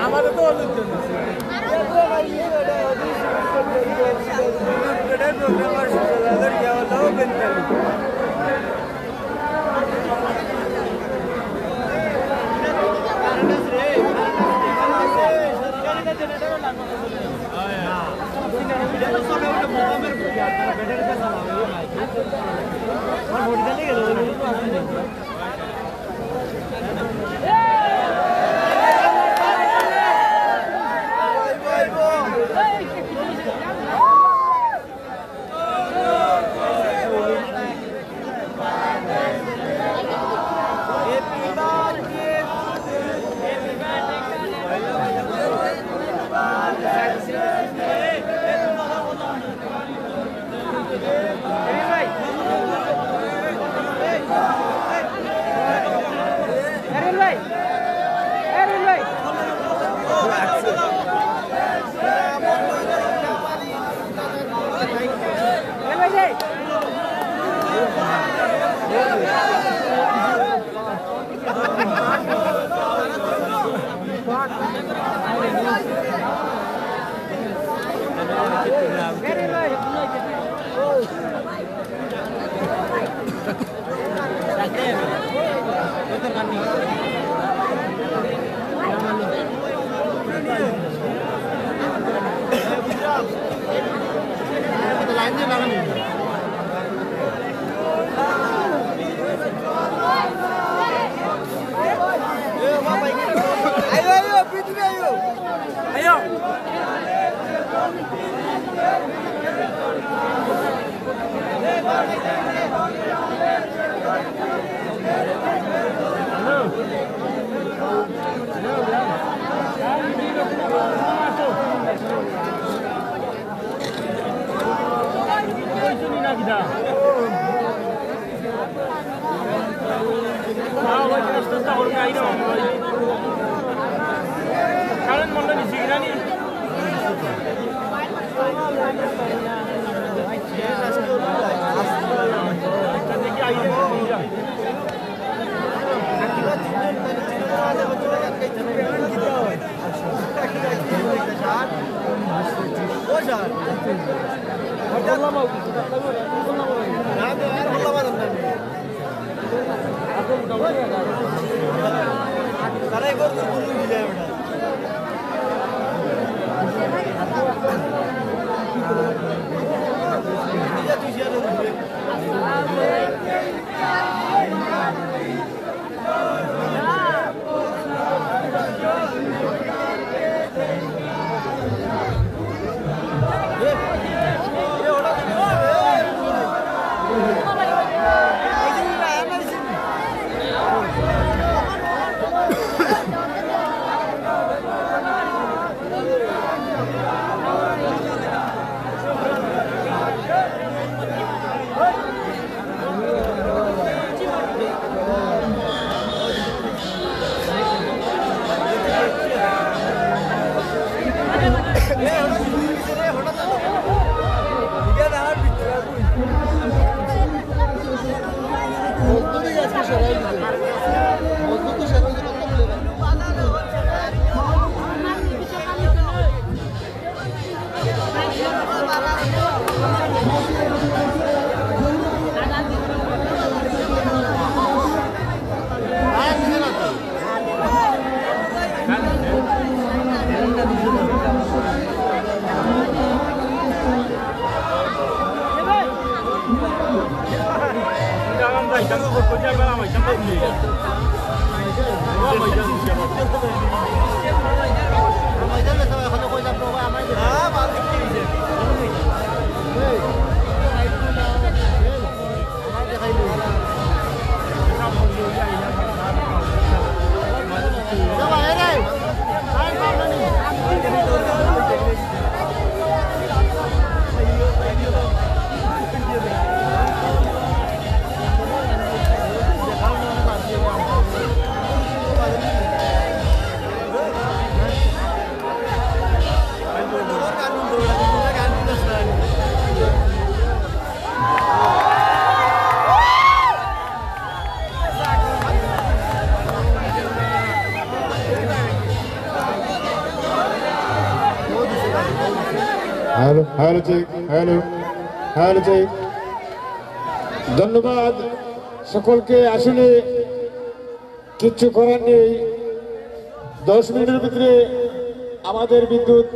আমাদের তো হলুদ জন্য Jangan berkorban, jangan berkorban. Hello hello check hello hello check. ধন্যবাদ সকলকে। আসলে কিচ্ছু করার নেই, 10 মিনিটের ভিতরে আমাদের বিদ্যুৎ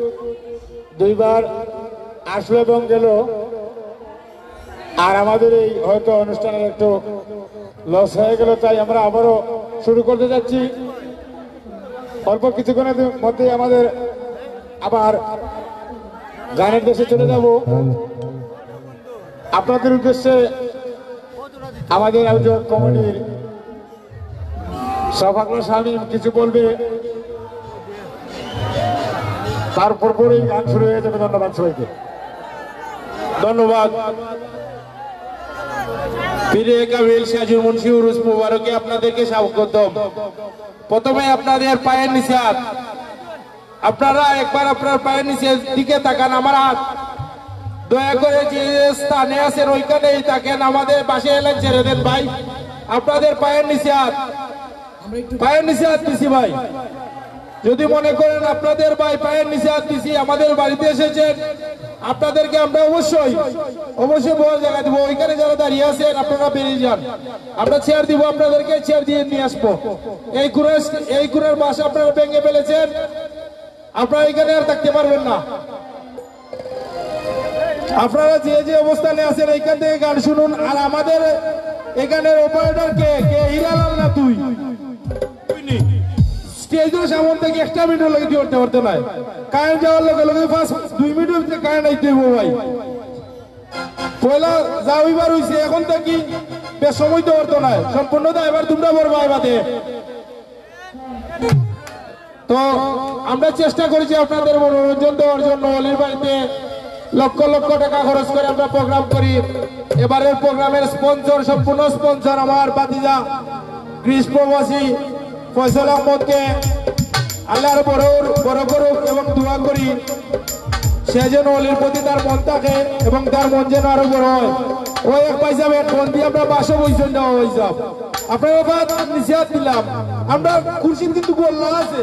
দুইবার আসলো এবং গেল। আর আমাদের এই হয়তো অনুষ্ঠানের একটু লস হয়ে গেল, তাই আমরা আবারও শুরু করতে যাচ্ছি। অল্প কিছুক্ষণের মধ্যে আমাদের আবার গানের দেশে চলে যাব। আপনাদের উদ্দেশ্যে আমাদের আয়োজক কমিটির সভাপতি শামীম কিছু বলবে, তারপর পরেই গান শুরু হয়ে যাবে। ধন্যবাদ সবাইকে। ধন্যবাদ। পীরে কামিল সাজু মুন্সি উরুস মুবারকে আপনাদেরকে স্বাগতম। প্রথমে আপনাদের পায়ের নিচে হাত, আপনারা একবার আপনার পায়ের নিচের দিকে তাকান। আমার হাত দয়া করে যে স্থানে আছেন ওইখানেই তাকেন, আমাদের পাশে এলেন ছেড়ে দেন ভাই। আপনাদের পায়ের নিচে হাত, পায়ের নিচে হাত দিছি ভাই। যদি মনে করেন আপনাদের ভাই পায়ের নিচে হাত দিছি, আমাদের বাড়িতে এসেছেন, আপনাদেরকে আমরা অবশ্যই বড় জায়গা দিব। ওইখানে যারা দাঁড়িয়ে আছেন আপনারা বেরিয়ে যান, আমরা চেয়ার দিব, আপনাদেরকে চেয়ার দিয়ে নিয়ে আসবো। এই কুড়ের বাস আপনারা ভেঙে ফেলেছেন, আপনারা এখানে আর থাকতে পারবেন না। আপনারা যে যে অবস্থানে আছেন এইখান থেকে গান শুনুন। আর আমাদের এখানের অপারেটর কে হিরালাল না তুই স্টেজের সামনে থেকে একটা মিনিট লাগে দিয়ে উঠতে পারতে নাই। কারেন্ট যাওয়ার লগে লগে ফার্স্ট 2 মিনিটের ভিতরে কারেন্ট আইতে হইব ভাই। পয়লা যা হইবার হইছে, এখন থেকে বেশ সময় তো পারতো না। সম্পূর্ণ এবার তোমরা বলবা এবারে। তো আমরা চেষ্টা করেছি আপনাদের মনোরঞ্জন দেওয়ার জন্য। অলির বাড়িতে লক্ষ লক্ষ টাকা খরচ করে আমরা প্রোগ্রাম করি। এবারের প্রোগ্রামের স্পন্সর, সম্পূর্ণ স্পন্সর আমার বাতিজা গ্রিস প্রবাসী ফয়সাল আহমদকে আল্লাহর বড় করুক এবং দোয়া করি সে যেন অলির প্রতি তার মন থাকে এবং তার মন যেন আরো বড় হয়। ওই এক পয়সা ফোন দিয়ে আমরা বাসও বইছেন দেওয়া হয়েছে। আপনারা বাদ নিচে হাত দিলাম। আমরা খুরশিদ কিন্তু গোল্লা আছে,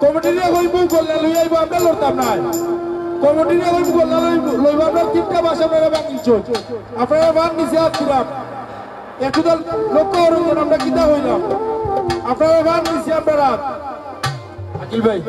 কমিটিরা কইব গোল্লা লই আইব, আমরা লড়তাম না। কমিটিরা কইব গোল্লা লইব, আমরা 3টা বাস আপনারা ভাঙিছ। আপনারা বাদ নিচে হাত দিলাম। একটু লক্ষ্য করুন আমরা কিতা হইলাম। আপনারা বাদ নিচে আপনারা আকিল ভাই।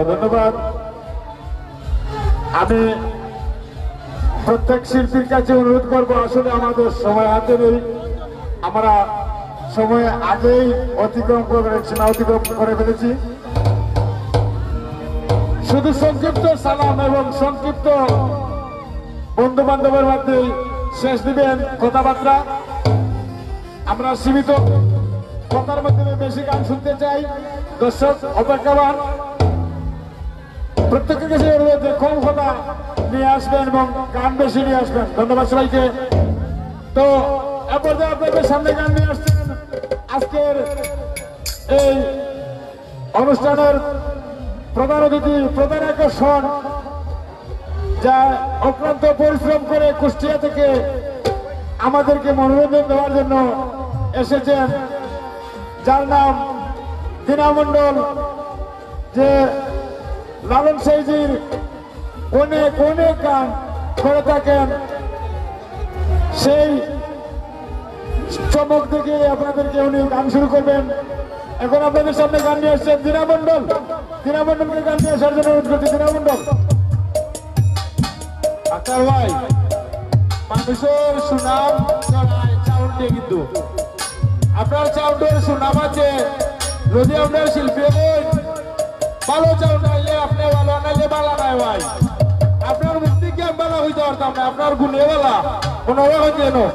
ধন্যবাদ। আমি প্রত্যেক শিল্পীর কাছে অনুরোধ করবো, আসলে আমাদের সময় হাতে নেই, আমরা সময় আগেই অতিক্রম করে ফেলেছি। শুধু সংক্ষিপ্ত সালাম এবং সংক্ষিপ্ত বন্ধু বান্ধবের মধ্যে শেষ দিবেন কথাবার্তা। আমরা সীমিত কথার মাধ্যমে বেশি গান শুনতে চাই। দর্শক অপেক্ষাবান, প্রত্যেকের কাছে অনুরোধ যে কম কথা নিয়ে আসবেন এবং গান বেশি নিয়ে আসবেন। ধন্যবাদ সবাইকে। তো এরপর আপনাদের সামনে গান নিয়ে আসছেন আজকের এই অনুষ্ঠানের প্রধান অতিথি, প্রধান আকর্ষণ, যা অক্লান্ত পরিশ্রম করে কুষ্টিয়া থেকে আমাদেরকে মনোরঞ্জন দেওয়ার জন্য এসেছেন, যার নাম দিনা মণ্ডল, যে লালন সাইজির অনেক অনেক গান করে থাকেন। সেই চমক দেখে আপনাদেরকে উনি গান শুরু করবেন। এখন আপনাদের সামনে গান নিয়ে আসছেন দিনা মণ্ডল। দিনা মণ্ডলকে গান নিয়ে আসার জন্য অনুরোধ করছি। দিনা মণ্ডল। আচ্ছা ভাই, মানুষের সুনাম চড়ায় চাউল দিয়ে, কিন্তু আপনার চাউলের সুনাম আছে। যদি আপনার শিল্পী ভালো চাউল নাইলে আপনি ভালো, নাইলে ভালো নাই ভাই। আপনার মুক্তি কি আমি ভালো হইতে পারতাম না, আপনার গুণে ভালা কোনো হইতে না।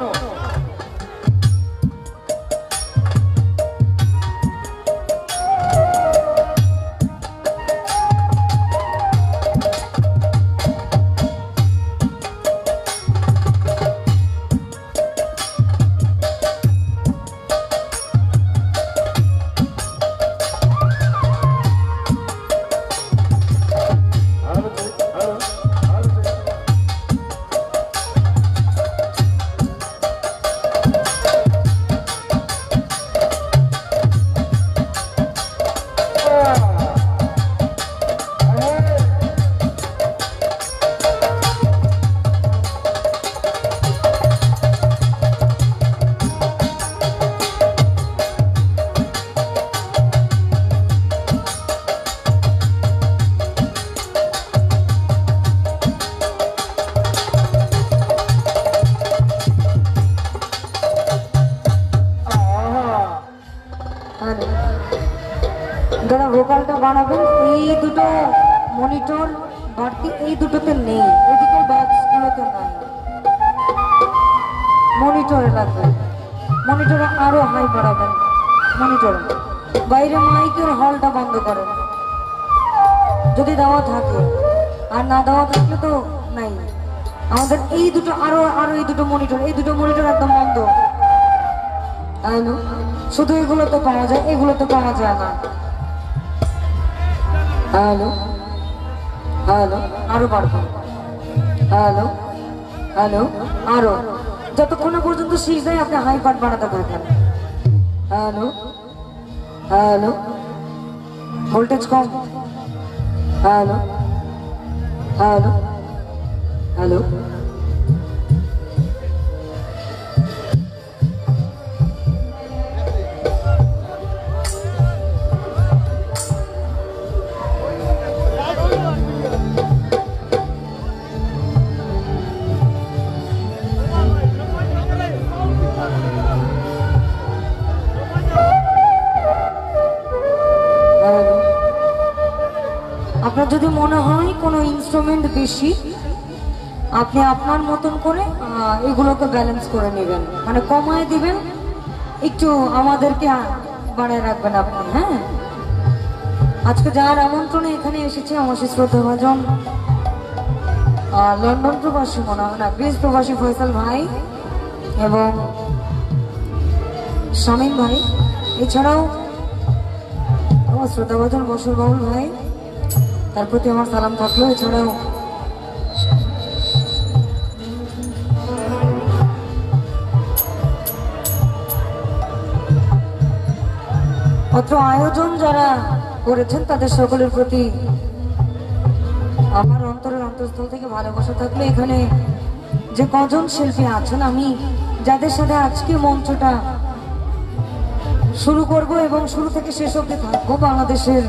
যারা ভোকালটা বানাবেন, এই দুটো মনিটর বাড়তি, এই দুটোতে নেই, এদিকের বক্সগুলোতে নাই, মনিটরে লাগবে। মনিটরে আরো হাই বাড়াবেন, মনিটরে বাইরে মাইকের হলটা বন্ধ করেন যদি দেওয়া থাকে, আর না দেওয়া থাকলে তো নাই। আমাদের এই দুটো আরো আরো এই দুটো মনিটর একদম বন্ধ। তাই না? শুধু এগুলো তো পাওয়া যায়, এগুলো তো পাওয়া যায় না। হ্যালো হ্যালো, আরো বাড়বো। হ্যালো হ্যালো, আরো, যতক্ষণ না পর্যন্ত শীষ দেয় আপনি হাই পার্ট বাড়াতে থাকেন। হ্যালো হ্যালো, ভোল্টেজ কম। হ্যালো হ্যালো হ্যালো, আপনার যদি মনে হয় কোনো ইনস্ট্রুমেন্ট বেশি, আপনি আপনার মতন করে এগুলোকে ব্যালেন্স করে নেবেন, মানে কমায় দিবেন, একটু আমাদেরকে বাড়ায় রাখবেন আপনি। হ্যাঁ, আজকে যার আমন্ত্রণে এখানে এসেছে আমার সেই শ্রদ্ধাভাজন লন্ডন প্রবাসী, মনে হয় না, গ্রিস প্রবাসী ফয়সাল ভাই এবং শামীম ভাই, এছাড়াও আমার শ্রদ্ধাভাজন বসর বাউল ভাই, তার প্রতি আমার সালাম থাকলো। এছাড়াও অত্র আয়োজন যারা করেছেন তাদের সকলের প্রতি আমার অন্তরের অন্তঃস্থল থেকে ভালোবাসা থাকলে। এখানে যে কজন শিল্পী আছেন, আমি যাদের সাথে আজকে মঞ্চটা শুরু করব এবং শুরু থেকে শেষ অবধি থাকবো, বাংলাদেশের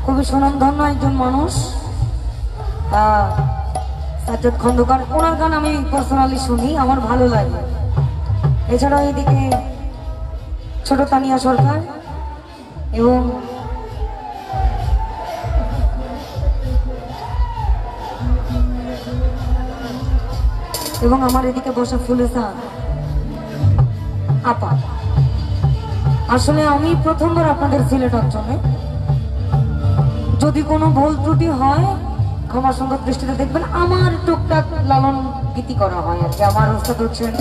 খুবই সুনামধন্য একজন মানুষ সাজ্জাদ খন্দকার, ওনার গান আমি পার্সোনালি শুনি, আমার ভালো লাগে। এছাড়াও এদিকে ছোট তানিয়া সরকার এবং আমার এদিকে বসা ফুলেসা আপা। আসলে আমি প্রথমবার আপনাদের সিলেট অঞ্চলে, যদি কোনো ভুল ত্রুটি হয় ক্ষমা সুন্দর দৃষ্টিতে দেখবেন। আমার টুকটাক লালন গীতি করা হয় আর কি। আমার ওস্তাদ হচ্ছেন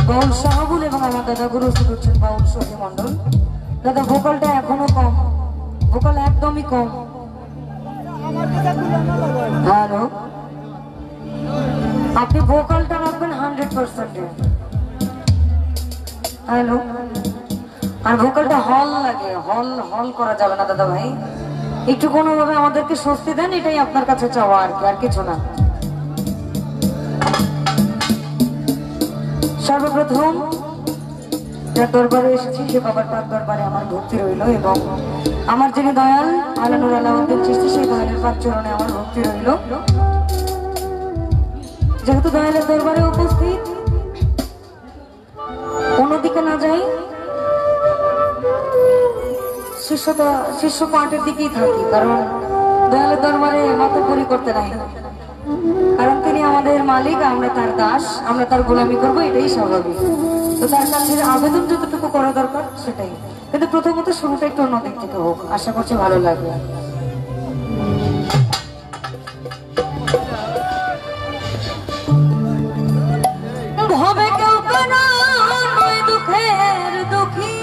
বাউল শাহাবুল এবং আমার দাদা গুরু ওস্তাদ হচ্ছেন বাউল শফি মন্ডল। দাদা ভোকালটা এখনো কম, ভোকাল এক একদমই কম। হ্যালো, আপনি ভোকালটা রাখবেন 100%। হ্যালো, আর ভোকালটা হল লাগে, হল হল করা যাবে না দাদা ভাই। একটু কোনোভাবে আমাদেরকে স্বস্তি দেন, এটাই আপনার কাছে চাওয়া আর কি, আর কিছু না। সর্বপ্রথম যার দরবারে এসেছি সে বাবার পাক দরবারে আমার ভক্তি রইল, এবং আমার যিনি দয়াল আলানুর আলাউদ্দিন চিশতি সেই দয়ালের পাক চরণে আমার ভক্তি রইল। যেহেতু দয়ালের দরবারে উপস্থিত, অন্যদিকে না যাই, শিষ্য পাঠের দিকেই থাকি, কারণ দয়ালের দরবারে মাতাপুরি করতে নাই, কারণ তিনি আমাদের মালিক, আমরা তার দাস, আমরা তার গোলামি করবো, এটাই স্বাভাবিক। তো তার কাছে আবেদন যতটুকু করা দরকার সেটাই, কিন্তু প্রথমত শুরুটা একটু অন্যদিক থেকে হোক, আশা করছি ভালো লাগবে। ভবে কেউ কেন নয় দুঃখের দুঃখী,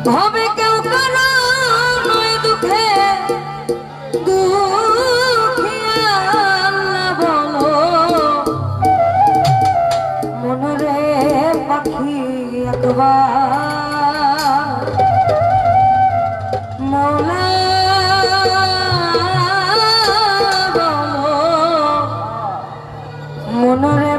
ভবে কেউ কেন নয় দুঃখের দুঃখী, আল্লাহ বলো মনরে পাখি একবার মৌলা মনরে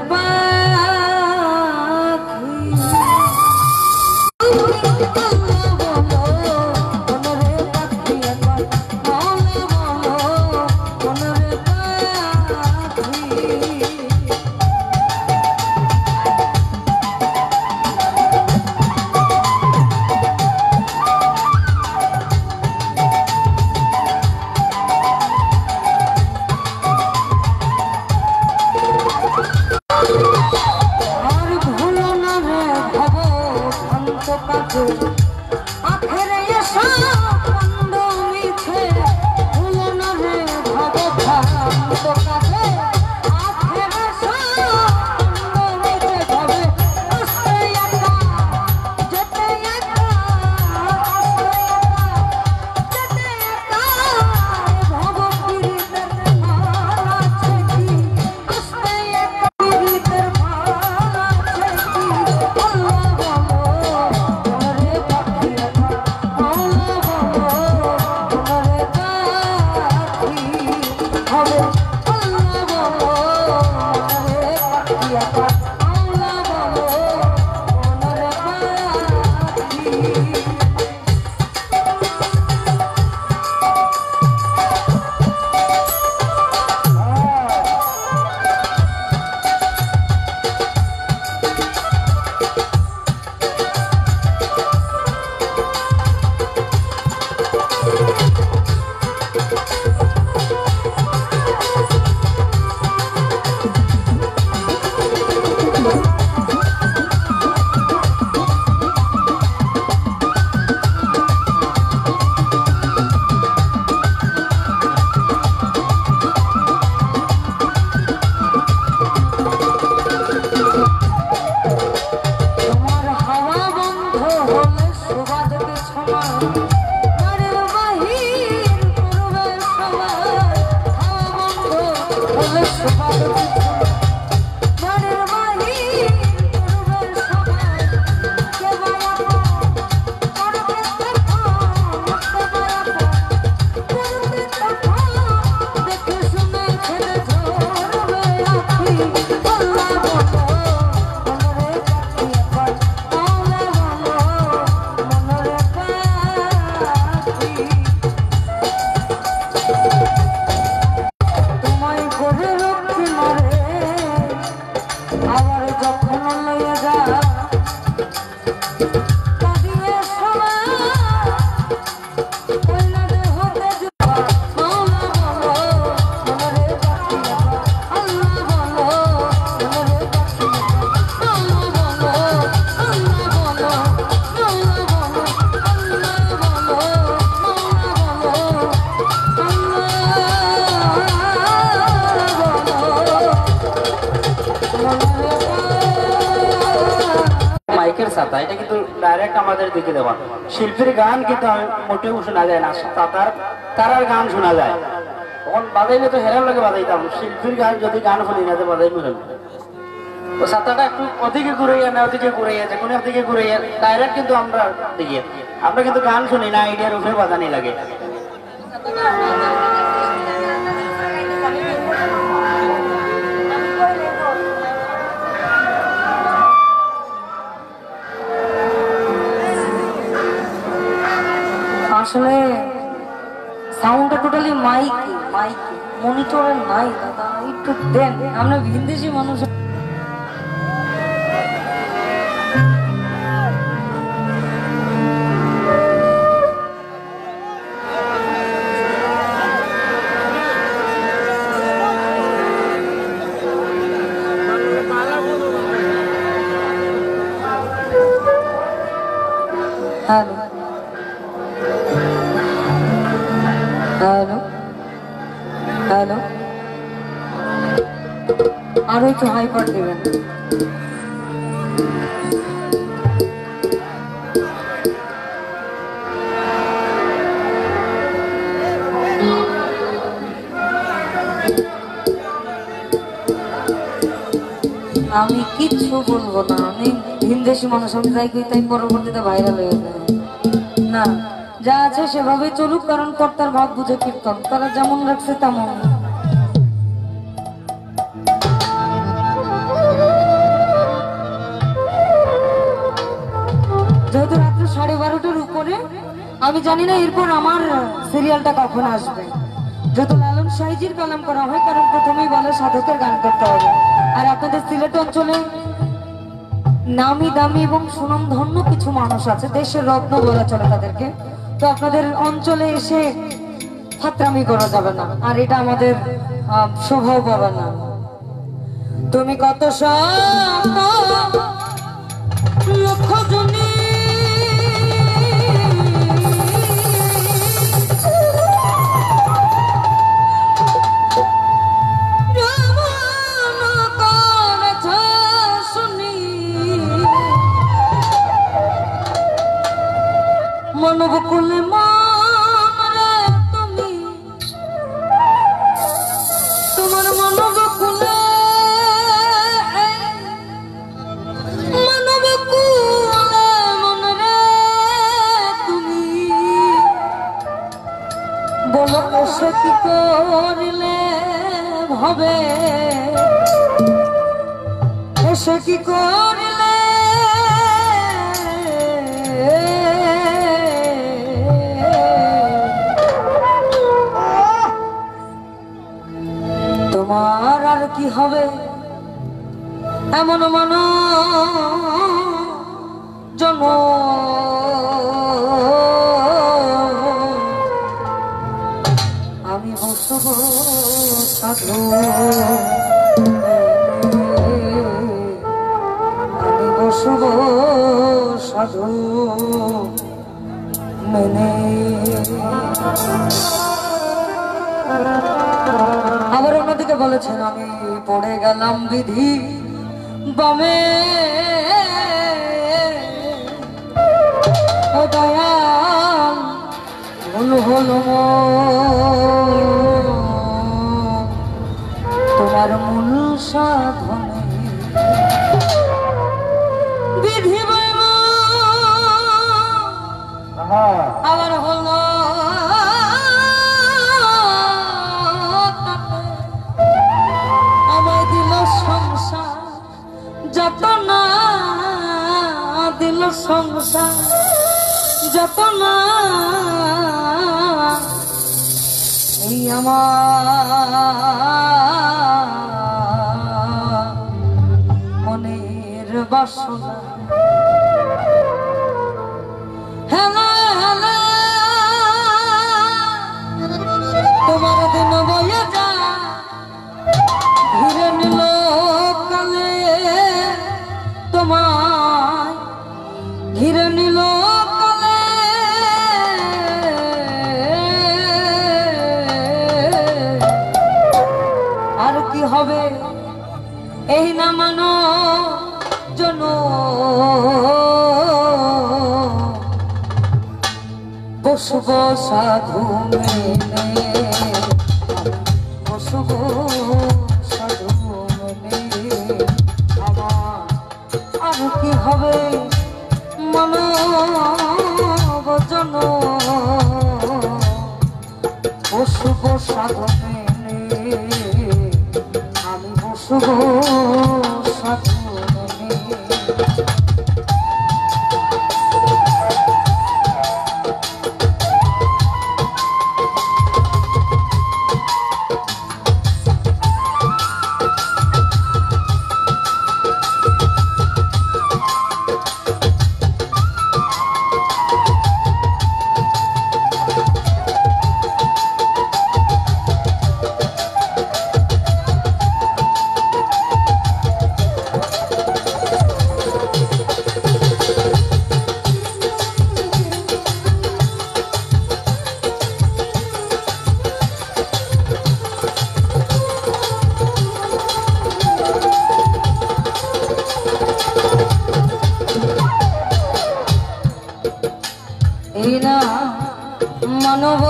মাইকের ছাতা, এটা কিন্তু ডাইরেক্ট আমাদের দিকে দেওয়া। শিল্পীর গান কিন্তু মোটেও শোনা যায় না, তারার গান শোনা যায়। তখন বাজাইলে তো হেরার লাগে বাজাইতাম, শিল্পীর গান যদি গান শুনি না বাজাই মনে তো ছাতাটা একটু ওদিকে ঘুরাইয়া না ওদিকে ঘুরাইয়া যে কোনো দিকে ঘুরাইয়া ডাইরেক্ট কিন্তু আমরা কিন্তু গান শুনি না, আইডিয়ার উপরে বাজানি লাগে। আসলে সাউন্ডটা টোটালি মাইক মনিটরের নাই দাদা, একটু দেন, আমরা ভিনদেশি মানুষ। হ্যালো হ্যালো হ্যালো, আরো একটু হাইপার দেবেন। আমি কিচ্ছু বলবো না, আমি ভিনদেশি মানুষ, আমি যাই করি তাই পরবর্তীতে ভাইরাল হয়ে যাবে না। যা আছে সেভাবে চলুক, কারণ কর্তার ভাব বুঝে কীর্তন, তারা যেমন রাখছে তেমন। যেহেতু রাত্রে 12:30টার উপরে, আমি জানি না এরপর আমার সিরিয়ালটা কখন আসবে। যত লালন সাইজির কালাম করা হয়, কারণ প্রথমেই বলে সাধকের গান করতে হবে। আর আপনাদের সিলেট অঞ্চলে নামি দামি এবং সুনামধন্য কিছু মানুষ আছে, দেশের রত্ন বলা চলে তাদেরকে। তো আপনাদের অঞ্চলে এসে ফাত্রামি করা যাবে না, আর এটা আমাদের শোভাও পাবে না। তুমি কত লক্ষ জনী মনবকুলে মারে তুমি, তোমার মনবকুলে মনরে তুমি বলো এসে কি করিলে হবে, এসে কি করিলে তোমার আর কি হবে, এমন মন জন আমি বসব সাধু, আমি বসব সাধু মেনে। আবার অন্যদিকে বলেছেন আমি পড়ে গেলাম বিধি বামে, ও দয়াল ভুল হল তোমার মূল সাধনে বিধি বামে, আবার হল সংসার, যত না দিল সংসার, যত না এই আমার মনের বাসনা। হেলা হেলা তোমার দিন বয়ে যা ঘিরে নিল কালে, তোমায় ঘিরে নিল কালে, আর কি হবে এই না মানো জন বসব সাধু মেনে বসব সাধু মেনে আমার আর কি হবে মানব জন বসব সাধু মেনে আমি বসব সাধু মেনে মানব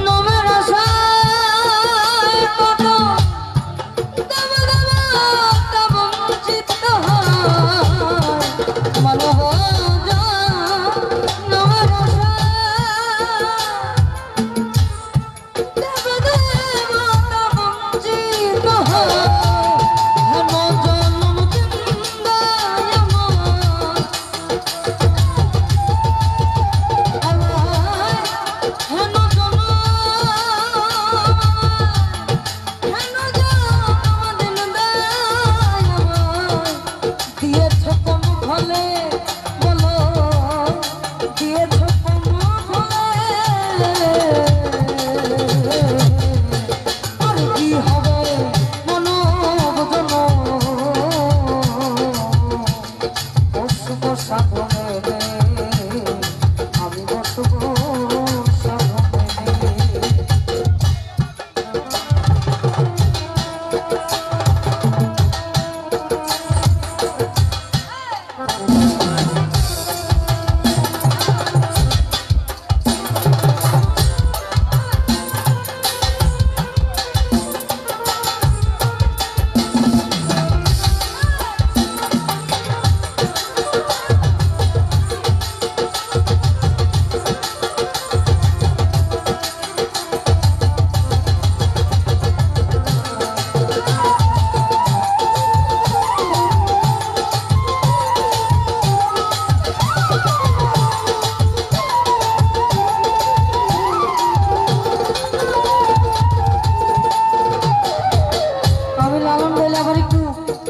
নমের আশায় কত দেব দেব তব চিত্ত মানব নমের আশায় দেব দেব তব চিত্ত হেম জনম চিন্তায়মান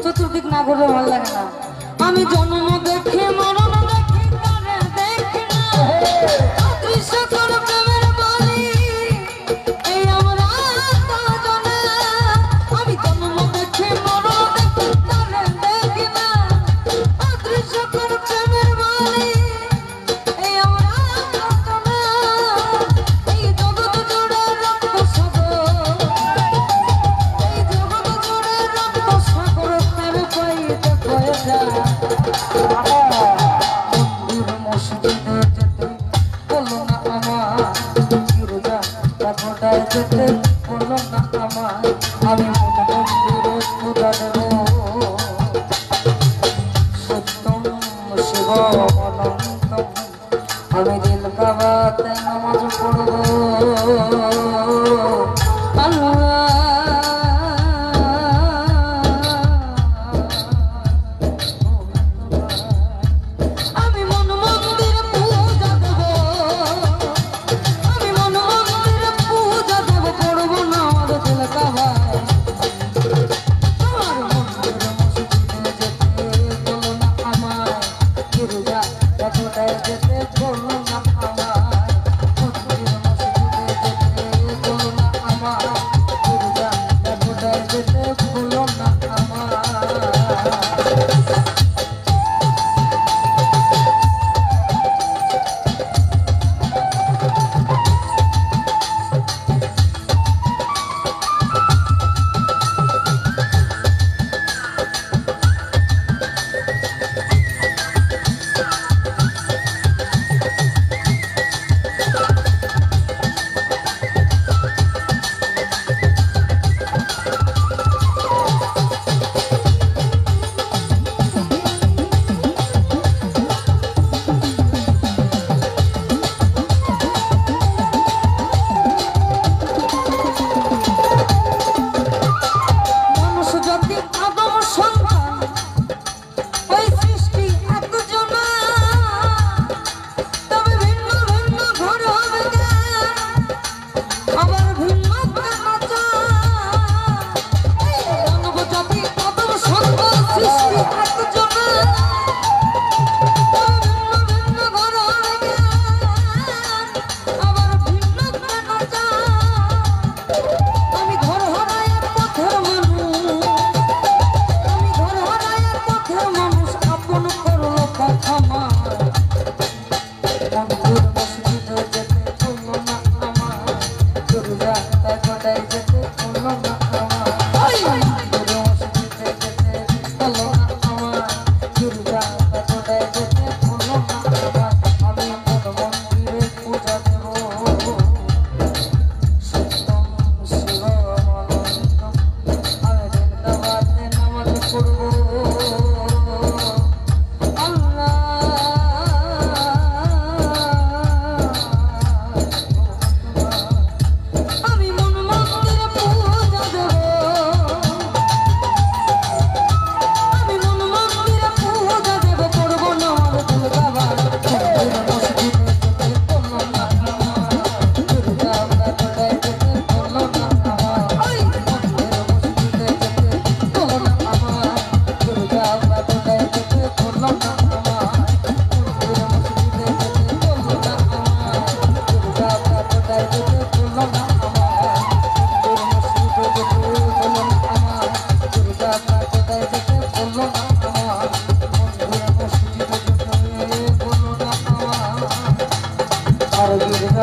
চতুর্দিক না করলে ভালো লাগে না আমি জন্ম দেখে মরণ দেখি তারে দেখি না দৃশ্য তোর প্রেমের বলি এই আমরা জনে আমি জন্ম দেখে মরণ দেখি তারে দেখি না দৃশ্য তোর প্রেমের বলি এই আমরা জনে এই জগৎ জুড়ে রক্ত সাগর এই জগৎ জুড়ে রক্ত সাগর প্রেম পাইতে পয়সা মন্দির মসজিদে যেতে বলো না আমার গির্জা কাঠোটায় যেতে বলো না আমার আমি মন্দিরে পূজা দেব সত্যম শিব অনন্তম আমি দিল কাবাতে নামাজ পড়ব আমি মন মন্দিরে পূজা দেব আমি মন মন্দিরে পূজা দেব পড়ব না আমার দিল কাবায় আমার মন্দিরে মসজিদে যেতে বলো না আমায় গির্জা কাঠোটায় যেতে বলো না আমায় মন্দিরে মসজিদে যেতে বলো না আমায় গির্জা কাঠোটায় যেতে বলো না আমায়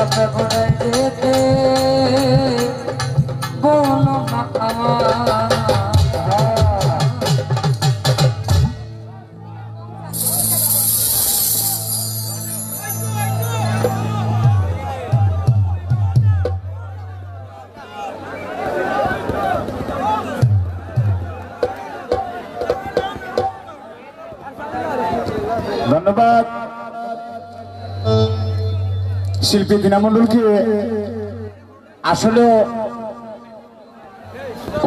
আমরা ঘোড়ায় যেতে বলো না আমার ধন্যবাদ শিল্পী দীনামণ্ডলকে। আসলে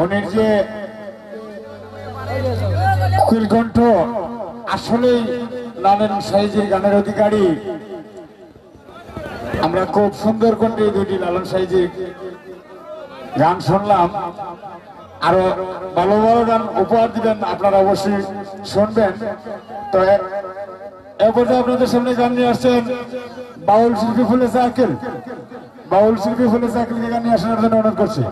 উনির যে কুলকণ্ঠ আসলেই লালন সাইজির গানের অধিকারী। আমরা খুব সুন্দর কণ্ঠে দুটি লালন সাইজির গান শুনলাম। আরো ভালো ভালো গান উপহার দিবেন, আপনারা অবশ্যই শুনবেন। তো এরপরে আপনাদের সামনে গান নিয়ে আসছেন বাউল শিল্পী ফুলে সাইকেল। বাউল শিল্পী ফুলে সাইকেলকে গান নিয়ে আসার জন্য অনুরোধ করছি।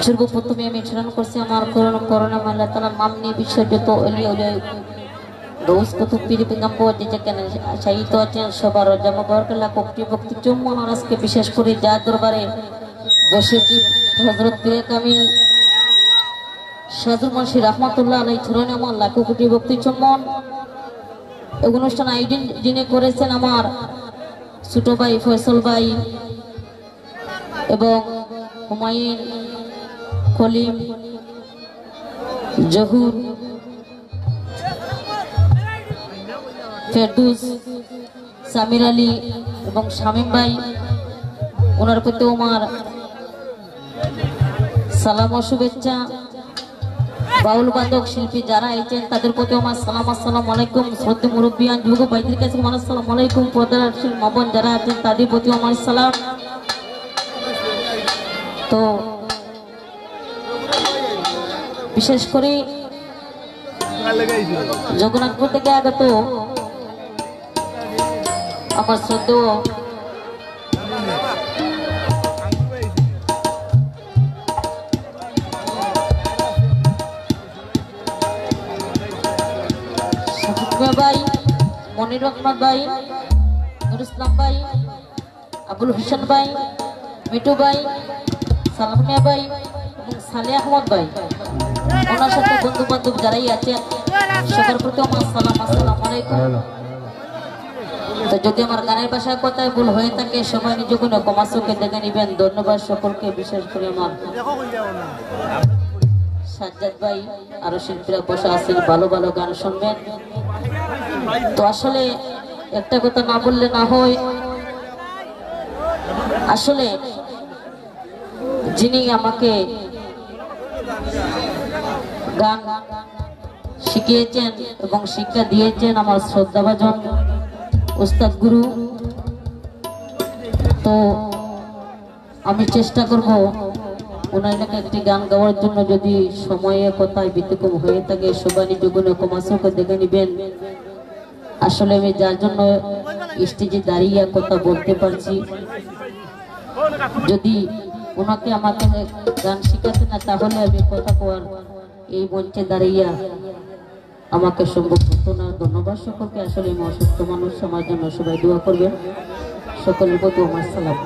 সর্বপ্রথমে আমি স্মরণ করছি আমার করোনা আল্লাহ তাআলার নাম নিয়ে বিশ্বযত অলিয়া দোষ কুতুব পীর পেগম্বর যেখানে শাহিদ আছেন সবার জামাবরকাল্লাহ কোটি ভক্তি চুম্বন আজকে বিশেষ করে যার দরবারে বসেছি হযরত পীর কামিল সাদুর মুন্সি রহমাতুল্লাহ আলাইহি চরণে আমার লাখো কোটি ভক্তি চুম্বন। এই অনুষ্ঠান আয়োজন যিনি করেছেন আমার ছোট ভাই ফয়সাল ভাই এবং হুমায়ুন কলিম জহুর ফেরদৌস সামির আলী এবং শামীম ভাই, ওনার প্রতি আমার সালাম ও শুভেচ্ছা। বাউল বাদক শিল্পী যারা আছেন তাদের প্রতি আমার সালাম, আসসালামু আলাইকুম। শ্রদ্ধেয় মুরব্বিয়ান যুবক ভাইদের কাছে আমার আসসালামু আলাইকুম। পর্দার মাবন যারা আছেন তাদের প্রতি আমার সালাম। তো বিশেষ করে জগন্নাথপুর থেকে আগত আমার শ্রদ্ধেয় ভাই, মনির রহমান ভাই, নুর ইসলাম ভাই, আবুল হোসেন ভাই, মিটু ভাই, সালামিয়া ভাই এবং সালে আহমদ ভাই, ওনার সাথে বন্ধু বান্ধব যারাই আছেন সবার প্রতি আমার সালাম, আসসালামু আলাইকুম। তো যদি আমার গানের ভাষায় কথায় ভুল হয়ে থাকে সবাই নিজেকে ক্ষমা চোখে দেখে নিবেন। ধন্যবাদ সকলকে, বিশেষ করে আমার সাজ্জাদ ভাই আরো শিল্পীরা বসে আছেন, ভালো ভালো গান শুনবেন। তো আসলে একটা কথা না বললে না হয়, আসলে যিনি আমাকে গান শিখিয়েছেন এবং শিক্ষা দিয়েছেন আমার শ্রদ্ধাভাজন উস্তাদ গুরু। তো আমি চেষ্টা করব ওনার এলাকা একটি গান গাওয়ার জন্য, যদি সময়ে কথায় ব্যতিক্রম হয়ে থাকে সবাই নিজগুলো কমাসকে দেখে নিবেন। আসলে আমি যার জন্য স্টেজে দাঁড়িয়ে কথা বলতে পারছি, যদি ওনাকে আমাকে গান শিখাতে না তাহলে আমি কথা কোয়ার এই মঞ্চে দাঁড়িয়ে আমাকে সম্ভব হতো না। ধন্যবাদ সকলকে। আসলে আমি অসুস্থ মানুষ, আমার জন্য সবাই দোয়া করবেন। সকলের প্রতি আমার সালাম।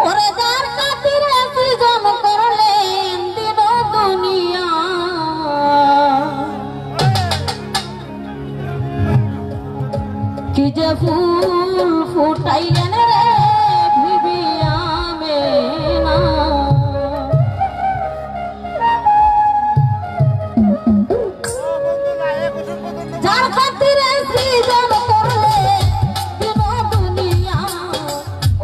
ওরে যার খাতিরে সৃজন করলেন দিন দুনিয়া, কি যে ফুল ফুটাইলেন রে ভিবিয়ামে না। যার খাতিরে সৃজন করলেন দিন দুনিয়া,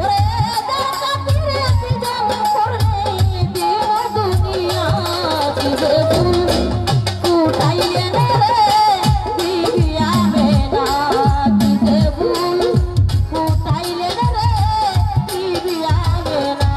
ওরে যার খাতিরে সৃজন করলেন দিন দুনিয়া, কি যে ফুল ফুটাইলেন রে ভিবিয়ামে না, কি যে ফুল ফুটাইলেন রে ভিবিয়ামে না।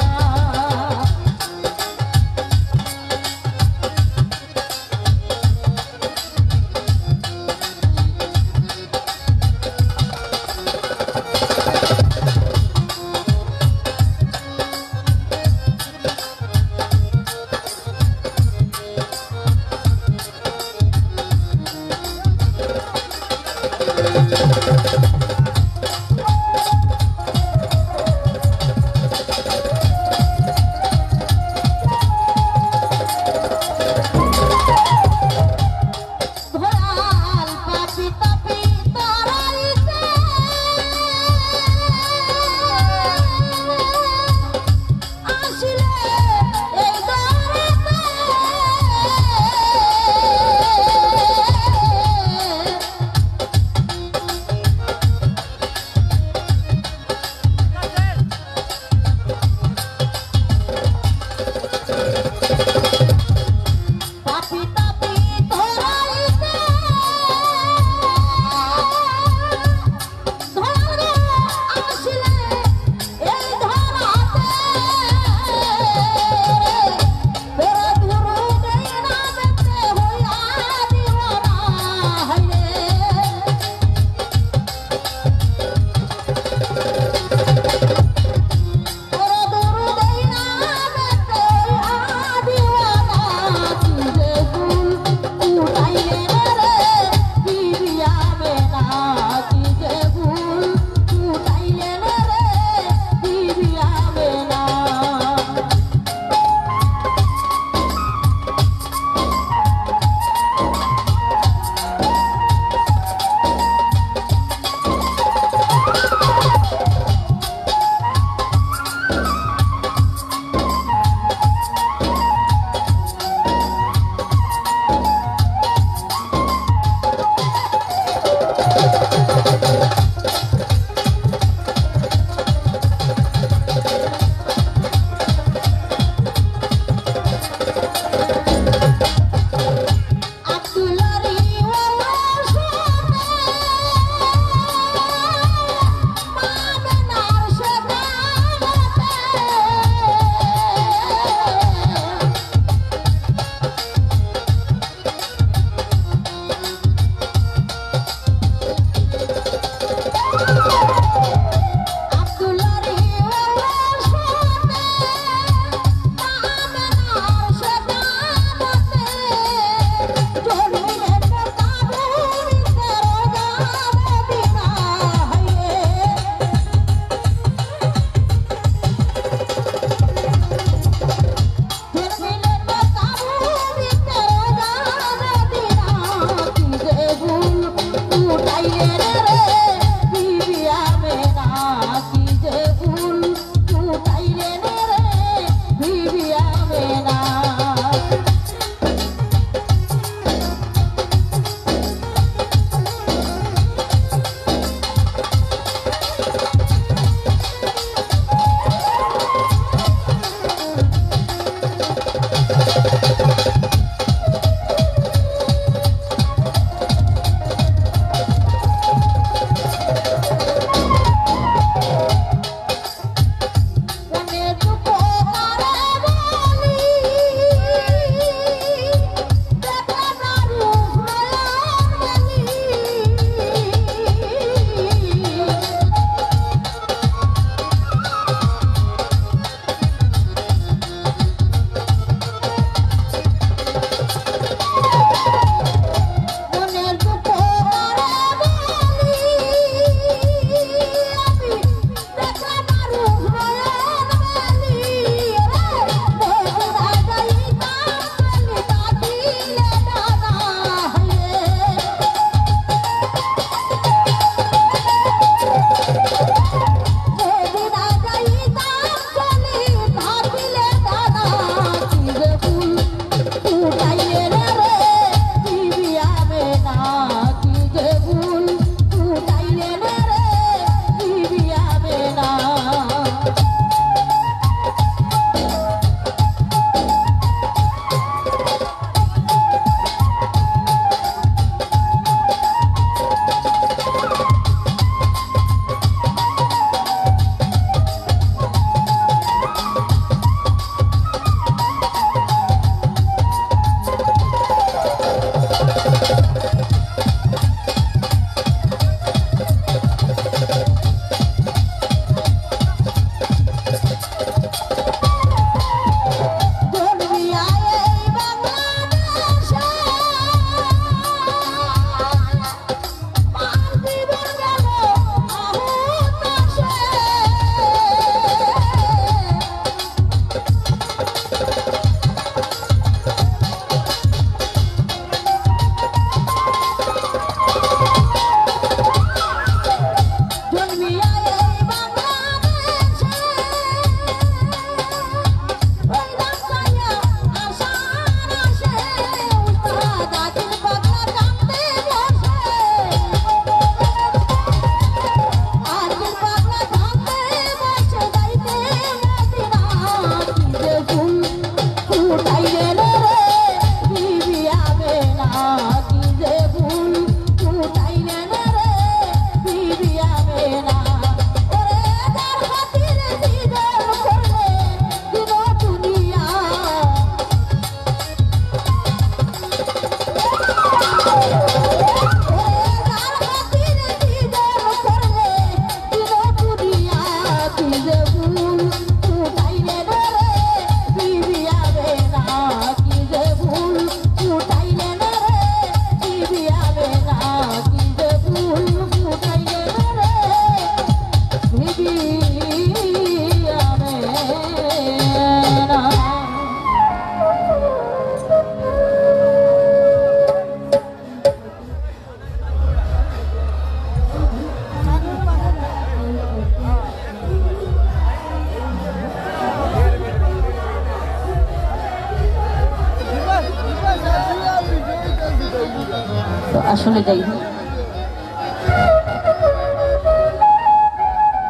তো আসলে যাই হোক,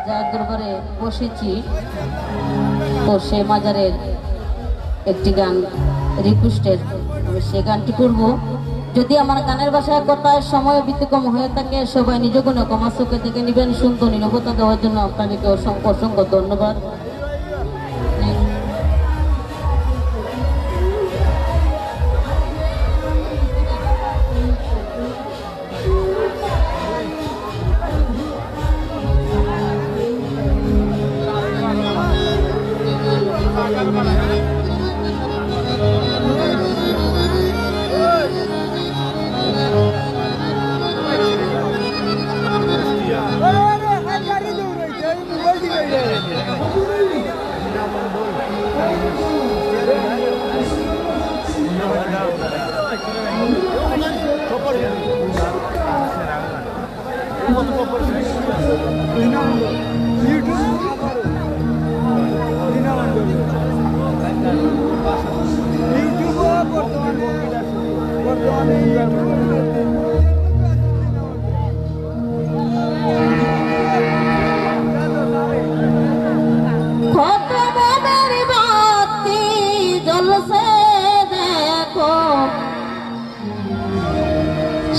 যার দরবারে বসেছি তো সে মাজারের একটি গান রিকোয়েস্টের, আমি সে গানটি করব। যদি আমার গানের ভাষায় কথায় সময় ব্যতিক্রম হয়ে থাকে সবাই নিজ গুণে কমা চোখে থেকে নেবেন। সুন্দর নিরবতা দেওয়ার জন্য আপনাদেরকে অসংখ্য অসংখ্য ধন্যবাদ।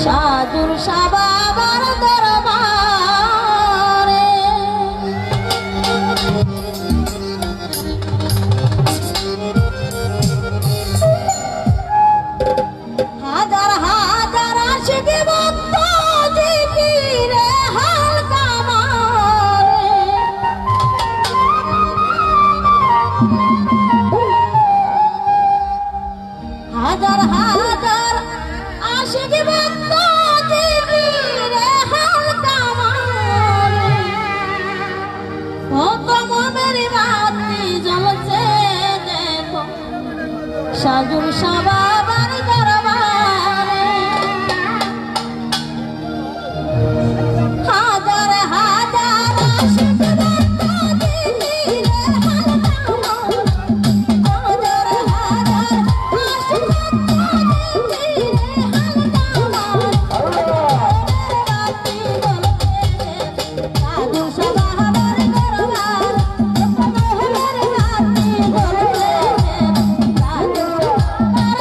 সাধুর সাবাবার দরবারে হাজার হাজার আশিক ভক্ত জিকিরে হালকা মারে। হাজার হাজার আশিক ভক্ত জিকিরে হালকা মারে। কত মনের বাতি জ্বলছে দেখো সাজুর সাবাবার দরবারে। হাজার হাজার আশিক ভক্ত জিকিরে হালকা মারে। হাজার হাজার আশিক ভক্ত জিকিরে হালকা মারে। বাতি জ্বলছে সাজুর সাবাবার দরবার। কত মনের বাতি জ্বলছে সাজুর সাবাবার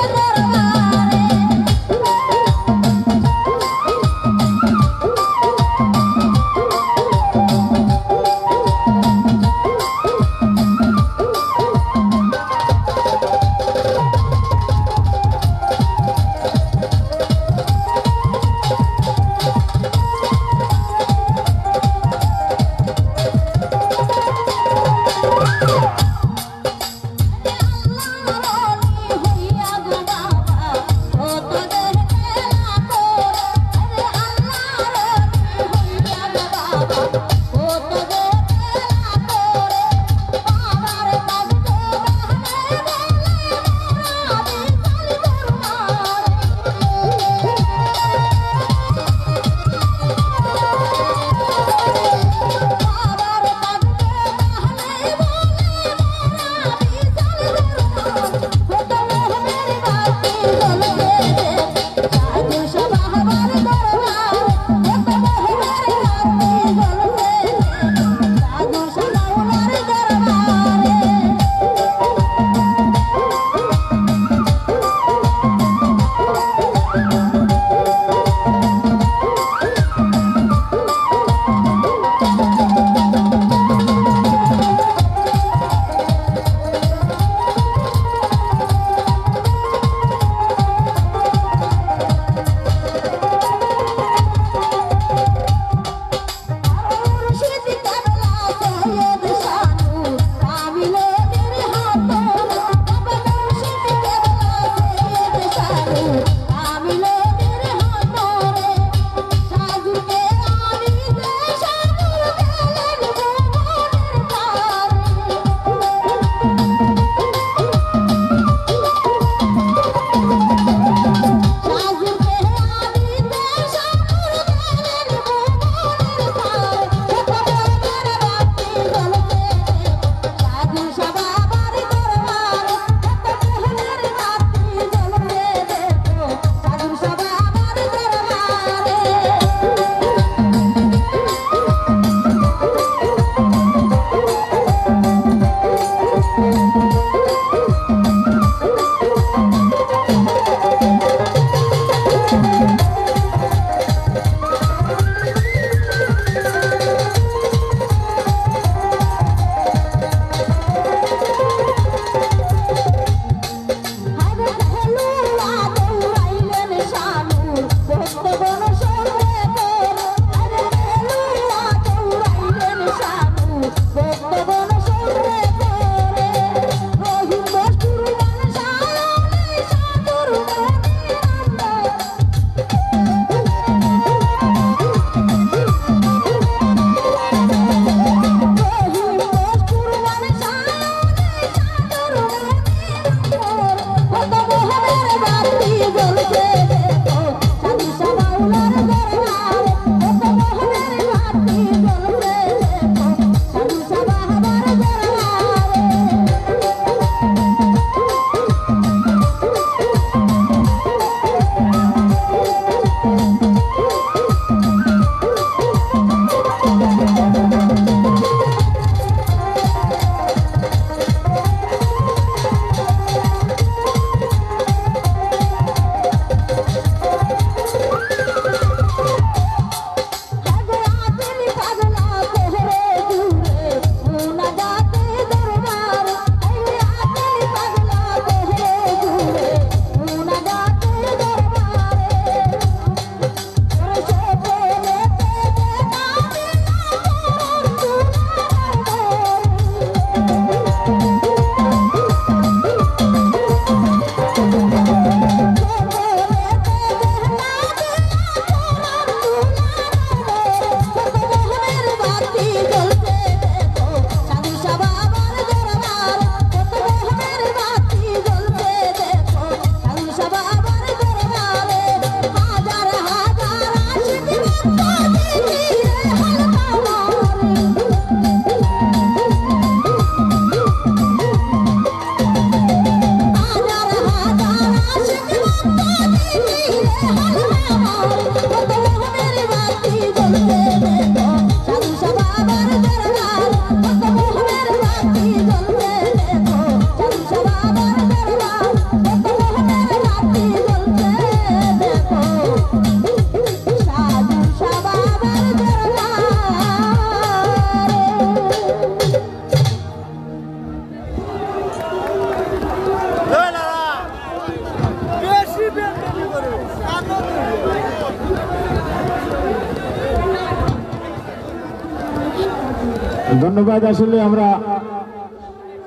ধন্যবাদ। আসলে আমরা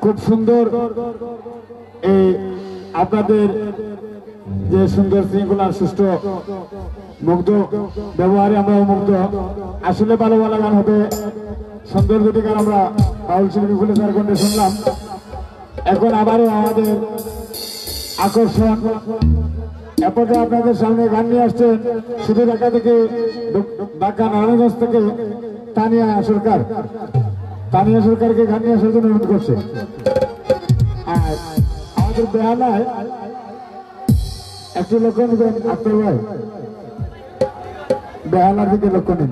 খুব সুন্দর এই আপনাদের যে সুন্দর শৃঙ্খলা সুষ্ঠু মুগ্ধ ব্যবহারে আমরা মুগ্ধ। আসলে ভালো ভালো গান হবে, সুন্দর দুটি গান আমরা বাউল শিল্পী খুলে তার কণ্ঠে শুনলাম। এখন আবারও আমাদের আকর্ষণ এরপরে আপনাদের সামনে গান নিয়ে আসছেন শুধু ঢাকা থেকে, ঢাকা নারায়ণগঞ্জ থেকে তানিয়া সরকার। তানিয়া সরকারকে গান নিয়ে আসার জন্য অনুরোধ করছে। আর আমাদের বেহালায় একটু লক্ষ্য নেবেন আপনার ভাই, বেহালার দিকে লক্ষ্য নেন।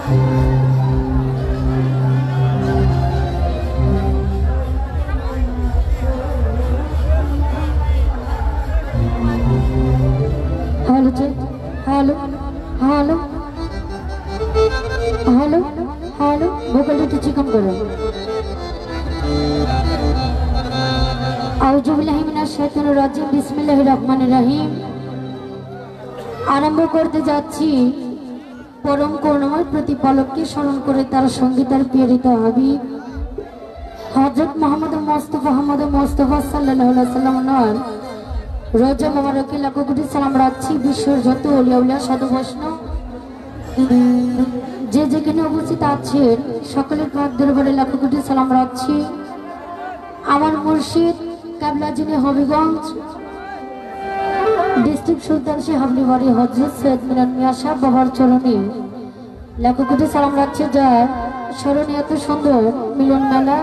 हेलो जी हेलो हेलो हेलो हेलो भोकल একটু চিকন করো আউযু বিল্লাহি মিনাশ শাইতানির রাজিম বিসমিল্লাহির রহমানির রহিম আরম্ভ করতে যাচ্ছি পরম করুণাময় প্রতিপালককে স্মরণ করে তার সঙ্গে তার প্রিয়রিত হাবিব হযরত মুহাম্মদ মুস্তাফা সাল্লাল্লাহু আলাইহি ওয়াসাল্লামের রোজা মোবারকে লাখো কোটি সালাম রাখছি। বিশ্বের যত ওলিয়া উলিয়া সাধু বৈষ্ণব যে যেখানে উপস্থিত আছেন সকলের পাক দরবারে লাখো কোটি সালাম রাখছি। আমার মুর্শিদ কাবলা যিনি হবিগঞ্জ ডিস্ট্রিক্ট সুলতান সে হাবলিবাড়ি হযরত সৈয়দ মিনান মিয়া সাহেব বাবার চরণে লাখো কোটি সালাম রাখছি। যার স্মরণে এত সুন্দর মিলন মেলা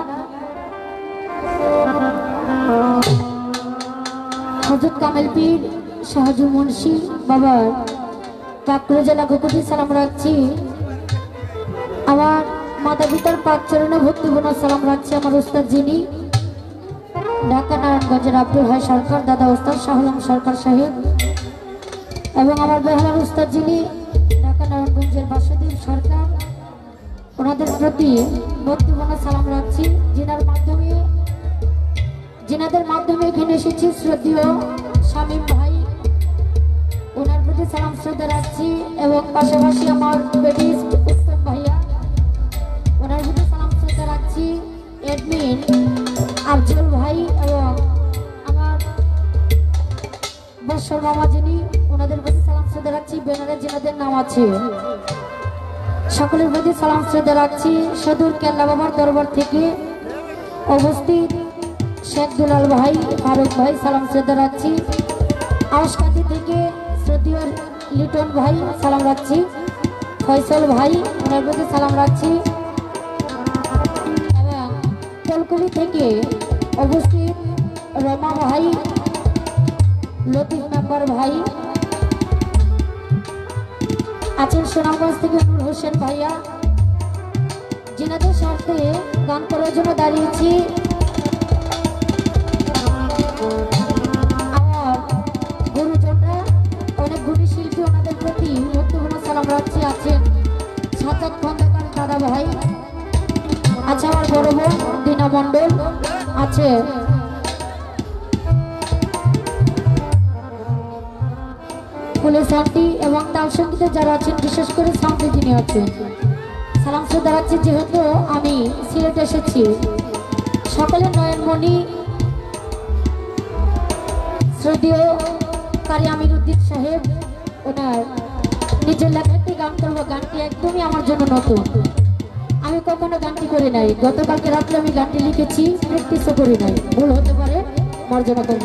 হযরত কামেল পীর শাহজু মুন্সি বাবার পাকরোজা লাখো কোটি সালাম রাখছি। আমার মাতা পিতার পাক চরণে ভক্তিপূর্ণ সালাম রাখছি। আমার উস্তাদ যিনি ঢাকা নারায়ণগঞ্জের আব্দুল হাই সরকার দাদা উস্তাদ শাহুলাম সরকার সাহেব এবং আমার বেহালার উস্তাদ যিনি ঢাকা নারায়ণগঞ্জের বাসুদেব সরকার ওনাদের প্রতি ভক্তিপূর্ণ সালাম রাখছি। যিনাদের মাধ্যমে এখানে এসেছি শ্রদ্ধেয় শামীম ভাই ওনার প্রতি সালাম শ্রদ্ধা রাখছি এবং পাশাপাশি আমার বেটি উত্তম ভাইয়া ওনার প্রতি সালাম শ্রদ্ধা রাখছি। অ্যাডমিন আফজল ভাই এবং আমার বৎসর মামা যিনি ওনাদের প্রতি সালাম শ্রদ্ধা রাখছি। ব্যানারে যিনাদের নাম আছে সকলের প্রতি সালাম শ্রদ্ধা রাখছি। সদূর কেল্লা বাবার দরবার থেকে উপস্থিত শেখ দুলাল ভাই ফারুক ভাই সালাম শ্রদ্ধা রাখছি। আউসকান্দি থেকে শ্রদ্ধেয় লিটন ভাই সালাম রাখছি। ফয়সল ভাই ওনার প্রতি সালাম রাখছি এবং কলকুলি থেকে উপস্থিত রমা ভাই লতিফ মেম্বার ভাই আছেন। সুনামগঞ্জ থেকে নূর হোসেন ভাইয়া যিনাদের সাথে গান করার জন্য দাঁড়িয়েছি। আমার গুরুজনরা অনেক গুণী শিল্পী ওনাদের প্রতি ভক্তিপূর্ণ সালাম রাখছি। আছেন সাজ্জাদ খন্দকার দাদা ভাই আছে, আমার বড় বোন দীনা মণ্ডল আছে, পুলিশ আন্টি এবং তার সঙ্গীতে যারা আছেন বিশেষ করে সামনে যিনি আছেন সালাম শ্রদ্ধা রাখছি। যেহেতু আমি সিলেট এসেছি সকলের নয়নমণি শ্রদ্ধেয় কারি আমির উদ্দিন সাহেব ওনার নিজের লেখা একটি গান করবো। গানটি একদমই আমার জন্য নতুন, আমি কখনো গানটি করি নাই। গতকালকে রাত্রে আমি গানটি লিখেছি, প্র্যাকটিসও করি নাই, ভুল হতে পারে, মার্জনা করব।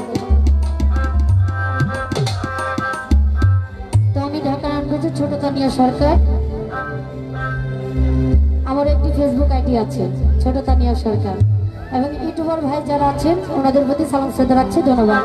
তো আমি ঢাকা নারায়ণগঞ্জের ছোট তানিয়া সরকার, আমার একটি ফেসবুক আইডি আছে ছোট তানিয়া সরকার এবং ইউটিউবার ভাই যারা আছেন ওনাদের প্রতি সালাম শ্রদ্ধা রাখছি। ধন্যবাদ।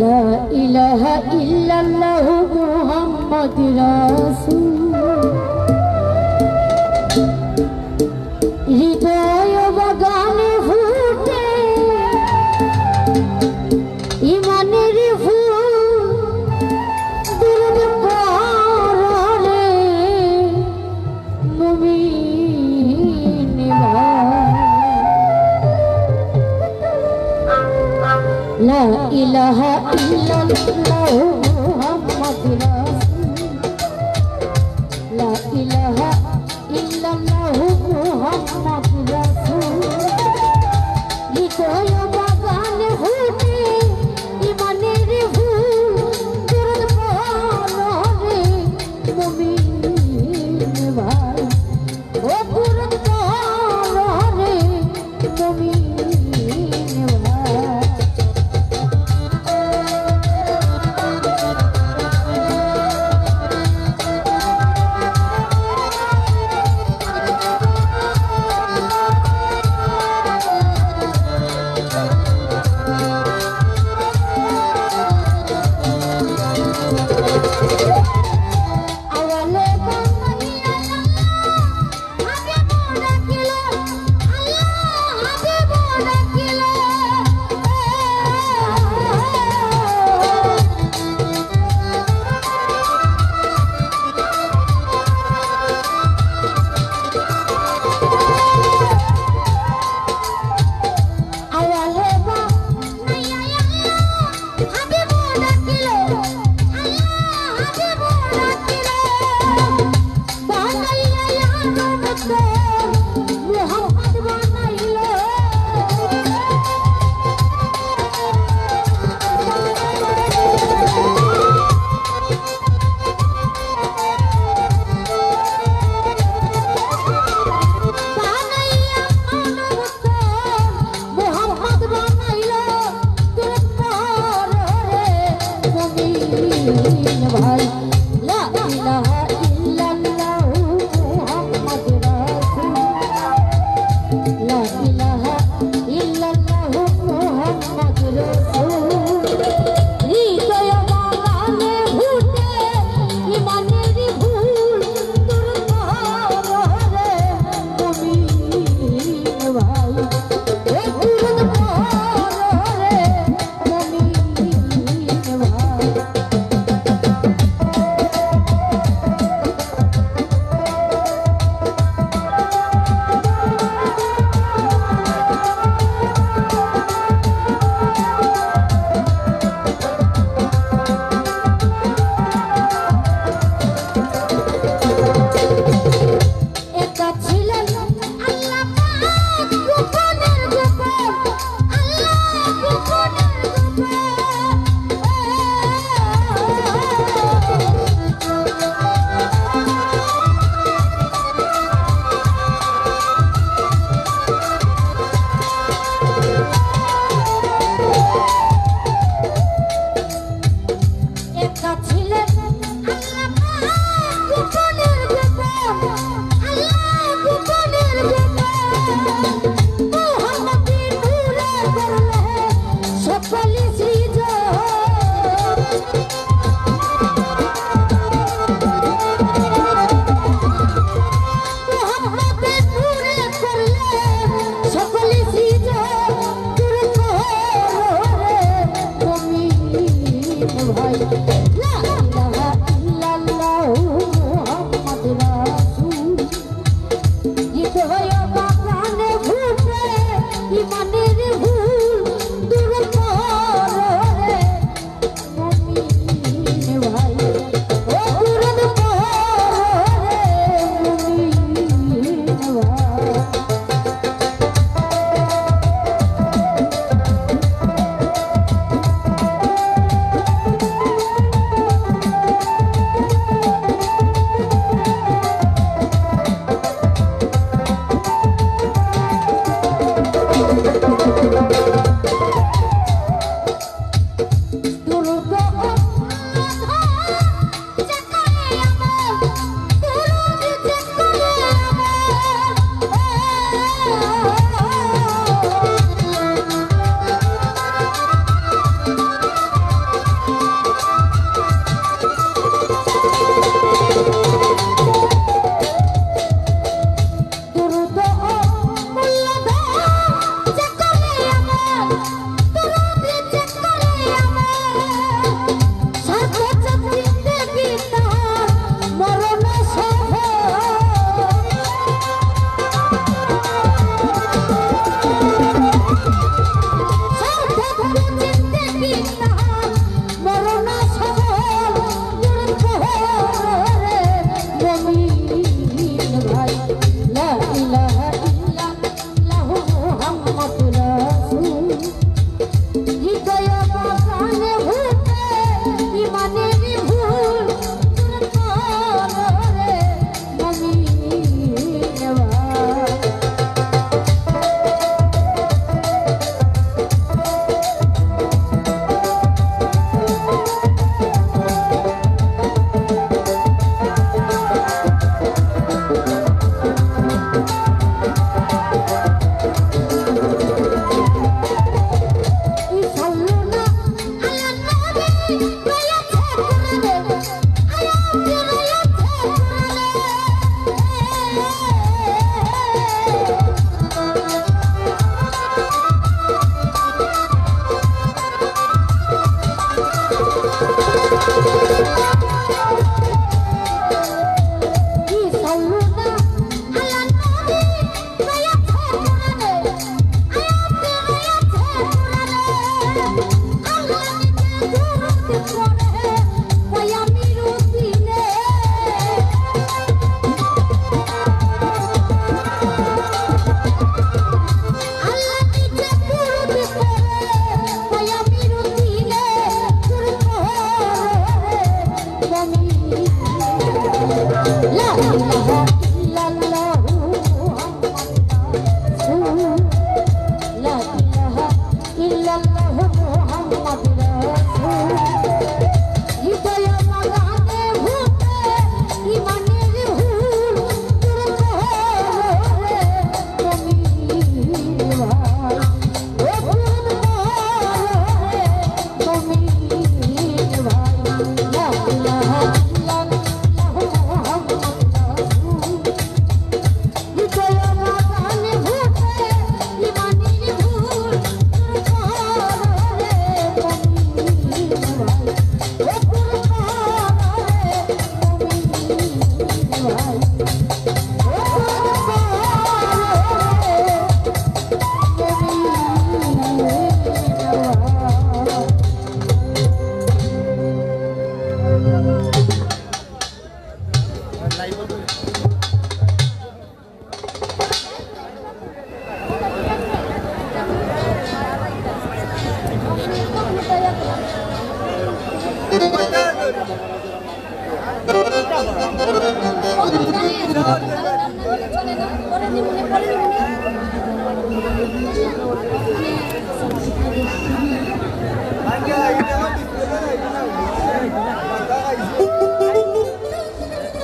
লা ইলাহা ইল্লাল্লাহু মুহাম্মাদুর রাসূল হৃদয় বাগানে ফুটে ইমানের ফুল দুরুদ পড়লে মুমিন ভাই। লা ইলাহা ইল্লাল্লাহু মুহাম্মাদুর রাসূল লা ইলাহা ইল্লাল্লাহু মুহাম্মাদুর রাসূল হৃদয় বাগানে ফুটে ইমানের ফুল দুরুদ পড়লে মুমিন ভাই। ও দুরুদ পড়লে মুমিন ভাই।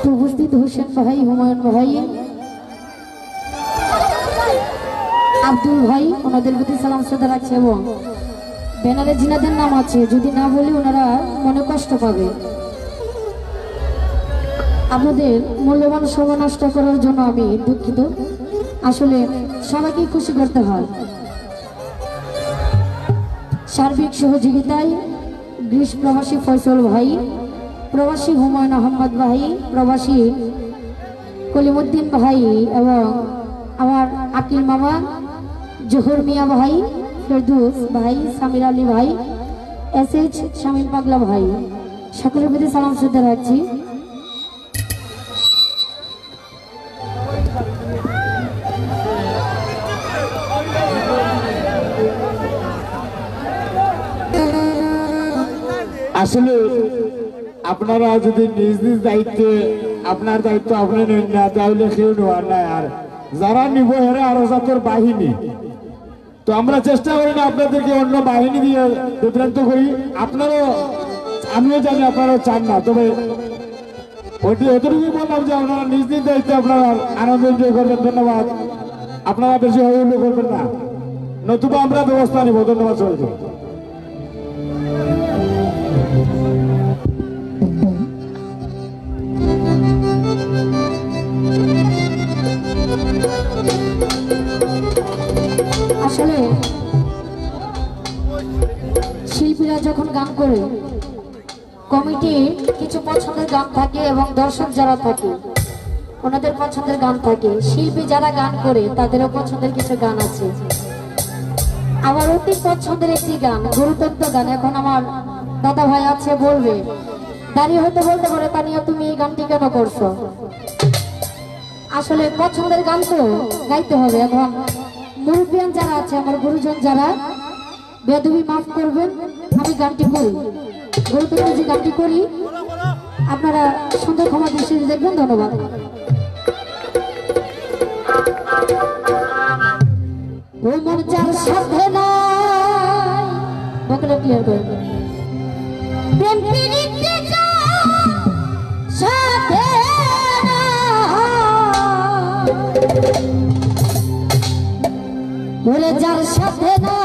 তো উপস্থিত হোসেন ভাই, হুমায়ুন ভাই, আব্দুল ভাই, ওনাদের প্রতি সালাম শ্রদ্ধা রাখছে এবং ব্যানারে জিনাদের নাম আছে, যদি না বলি ওনারা মনে কষ্ট পাবে। আপনাদের মূল্যবান সময় নষ্ট করার জন্য আমি দুঃখিত। আসলে সবাইকে খুশি করতে হয়। সার্বিক সহযোগিতায় গ্রিস প্রবাসী ফয়সল ভাই, প্রবাসী হুমায়ুন আহমদ ভাই, প্রবাসী কলিমুদ্দিন ভাই এবং আমার আকিল মামা, জোহর মিয়া ভাই, ফেরদৌস ভাই, সামির আলী ভাই, SH শামীম পাগলা ভাই, সকলের প্রতি সালাম শ্রদ্ধা রাখছি। আসলে আপনারা যদি নিজ নিজ দায়িত্বে আপনার দায়িত্ব আপনি নেন না, তাহলে কেউ নেওয়ার নাই। আর যারা নিব হেরে আরো জাতর বাহিনী, তো আমরা চেষ্টা করি না আপনাদেরকে অন্য বাহিনী দিয়ে বিভ্রান্ত করি। আপনারাও, আমিও জানি আপনারাও চান না, তবে ওইটি এতটুকুই বললাম যে আপনারা নিজ নিজ দায়িত্বে আপনারা আনন্দ এনজয় করবেন। ধন্যবাদ। আপনারা বেশি হইহুল্লো করবেন না, নতুবা আমরা ব্যবস্থা নিব। ধন্যবাদ সবাইকে। আসলে শিল্পীরা যখন গান করে কমিটির কিছু পছন্দের গান থাকে এবং দর্শক যারা থাকে ওনাদের পছন্দের গান থাকে, শিল্পী যারা গান করে তাদেরও পছন্দের কিছু গান আছে। আমার অতি পছন্দের একটি গান, গুরুতত্ত্ব গান। এখন আমার দাদা ভাই আছে, বলবে দাঁড়িয়ে হতে বলতে পারে তানিয়া তুমি এই গানটি কেন করছো। আসলে পছন্দের গান তো গাইতে হবে। এখন মুরব্বিয়ান যারা আছে, আমার গুরুজন যারা, বেদবি মাফ করবেন, আমি গানটি করি, গুরুত্বপূর্ণ যে গানটি করি আপনারা সুন্দর ক্ষমা দৃষ্টিতে দেখবেন। ধন্যবাদ। তোমার যার সাথে নাই বকলে ক্লিয়ার করে প্রেম প্রীতি সাথে ওরে যার সাথে না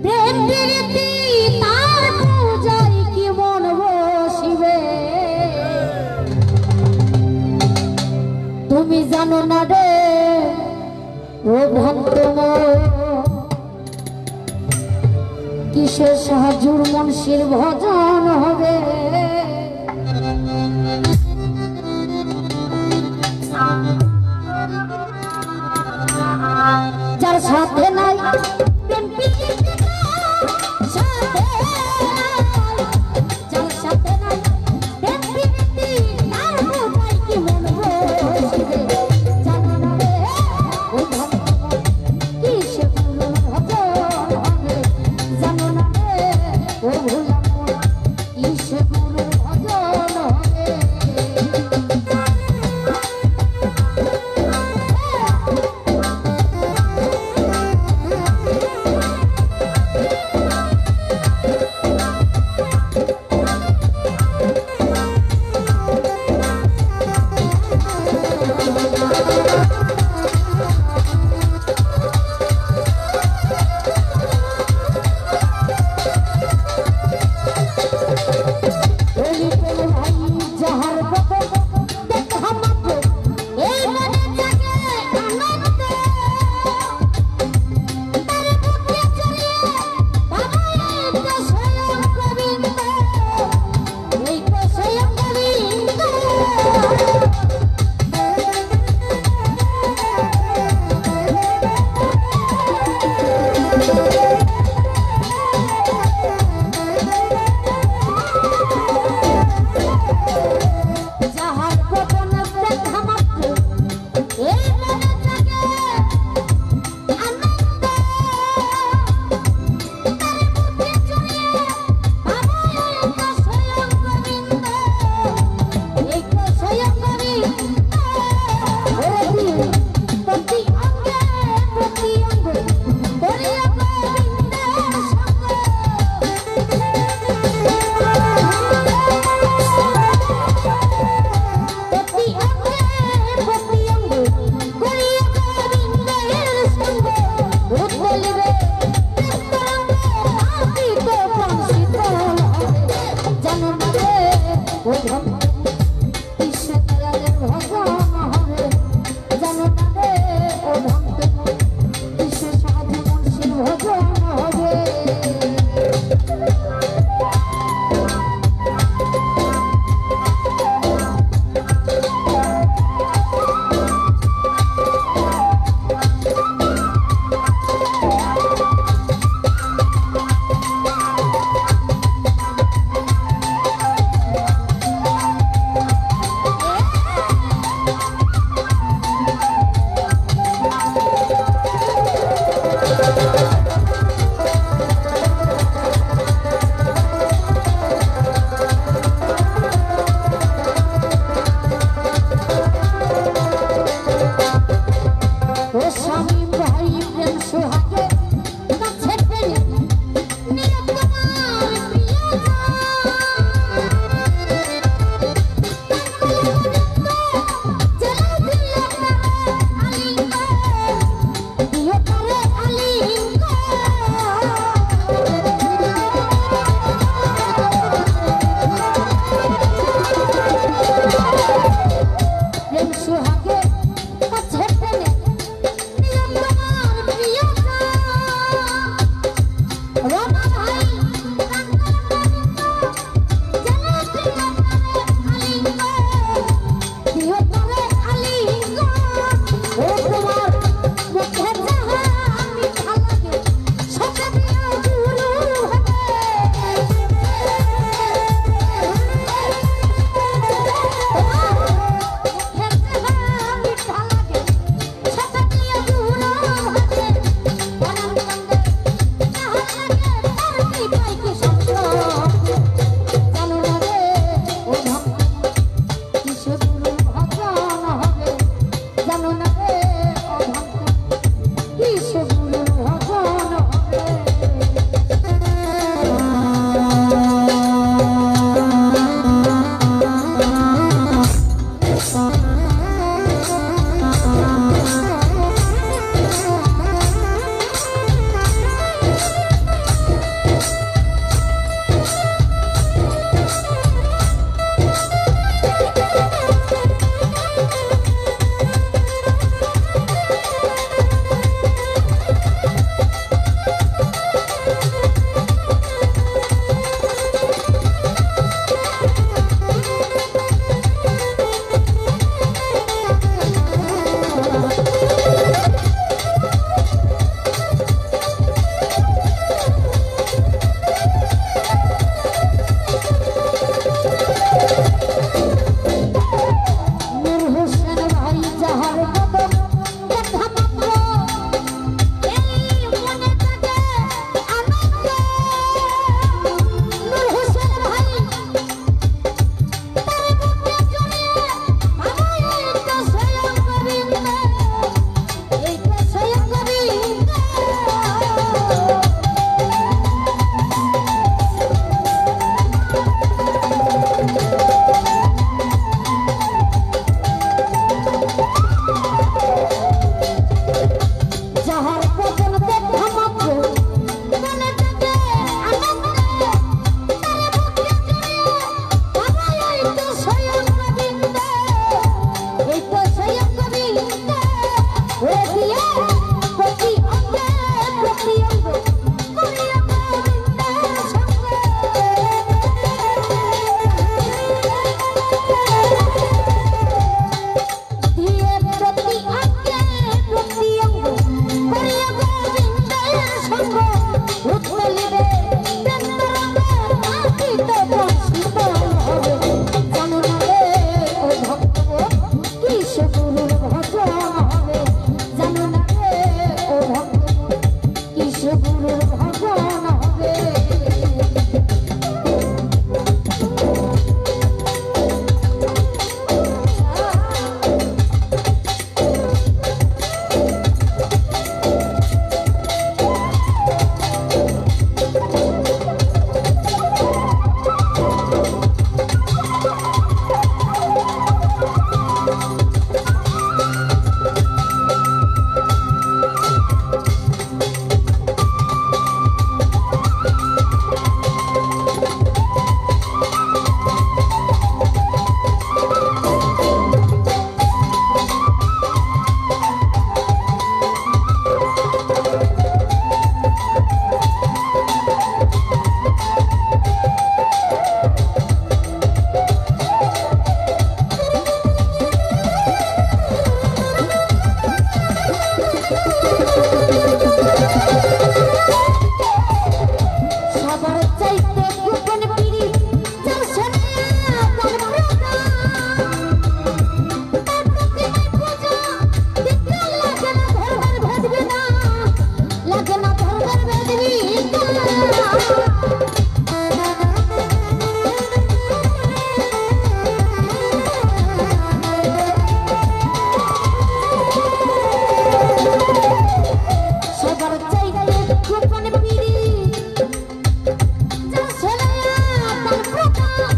প্রেম প্রীতি তার পূজায় কি মন বসিবে তুমি জানো না রে ও ভ্রান্ত কিসের সাহায্যুর মনসির ভজন হবে। যার সাথে নাই প্রেম প্রীতি সাথে নাই, যার সাথে নাই প্রেম প্রীতি তার পূজায় কি মন বসিবে জানো না রে ও ভ্রান্ত কিসের ভজন হবে জানো না রে ও ভোলা মন কিসের ভজন হবে। উত্তলিবে প্রেমতরঙ্গে নাচিত শীতল হবে জানো না রে ও ভক্ত কিস গুরুর ভজন হবে জানো না রে ও ভক্ত কিস গুরুর ভজন হবে সবার চাইতে গোপন পিড়ি যার শোনা তার প্রকাশ তার প্রতিমায় পূজা দিতে লাগে না ধর্মের ভেদ বিনা লাগে না ধর্মের ভেদ বিনা সবার চাইতে গোপন পিড়ি যার শোনা তার প্রকাশ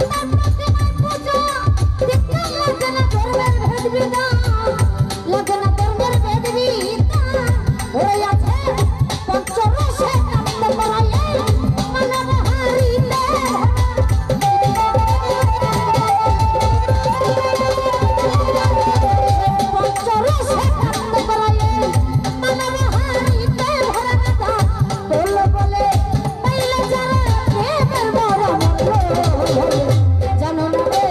তার প্রতিমায় পূজা দিতে লাগে না ধর্মের ভেদ বিনা লাগে না ধর্মের ভেদ বিনা ওই আছে পঞ্চরসে কান্দ করাইলে মানব হারিলে পঞ্চরসে কান্দ করাইলে মানব হারিলে ভরা কথা বল বলে পাইলে যারা প্রেমের বড় মন্ত্র জানো না রে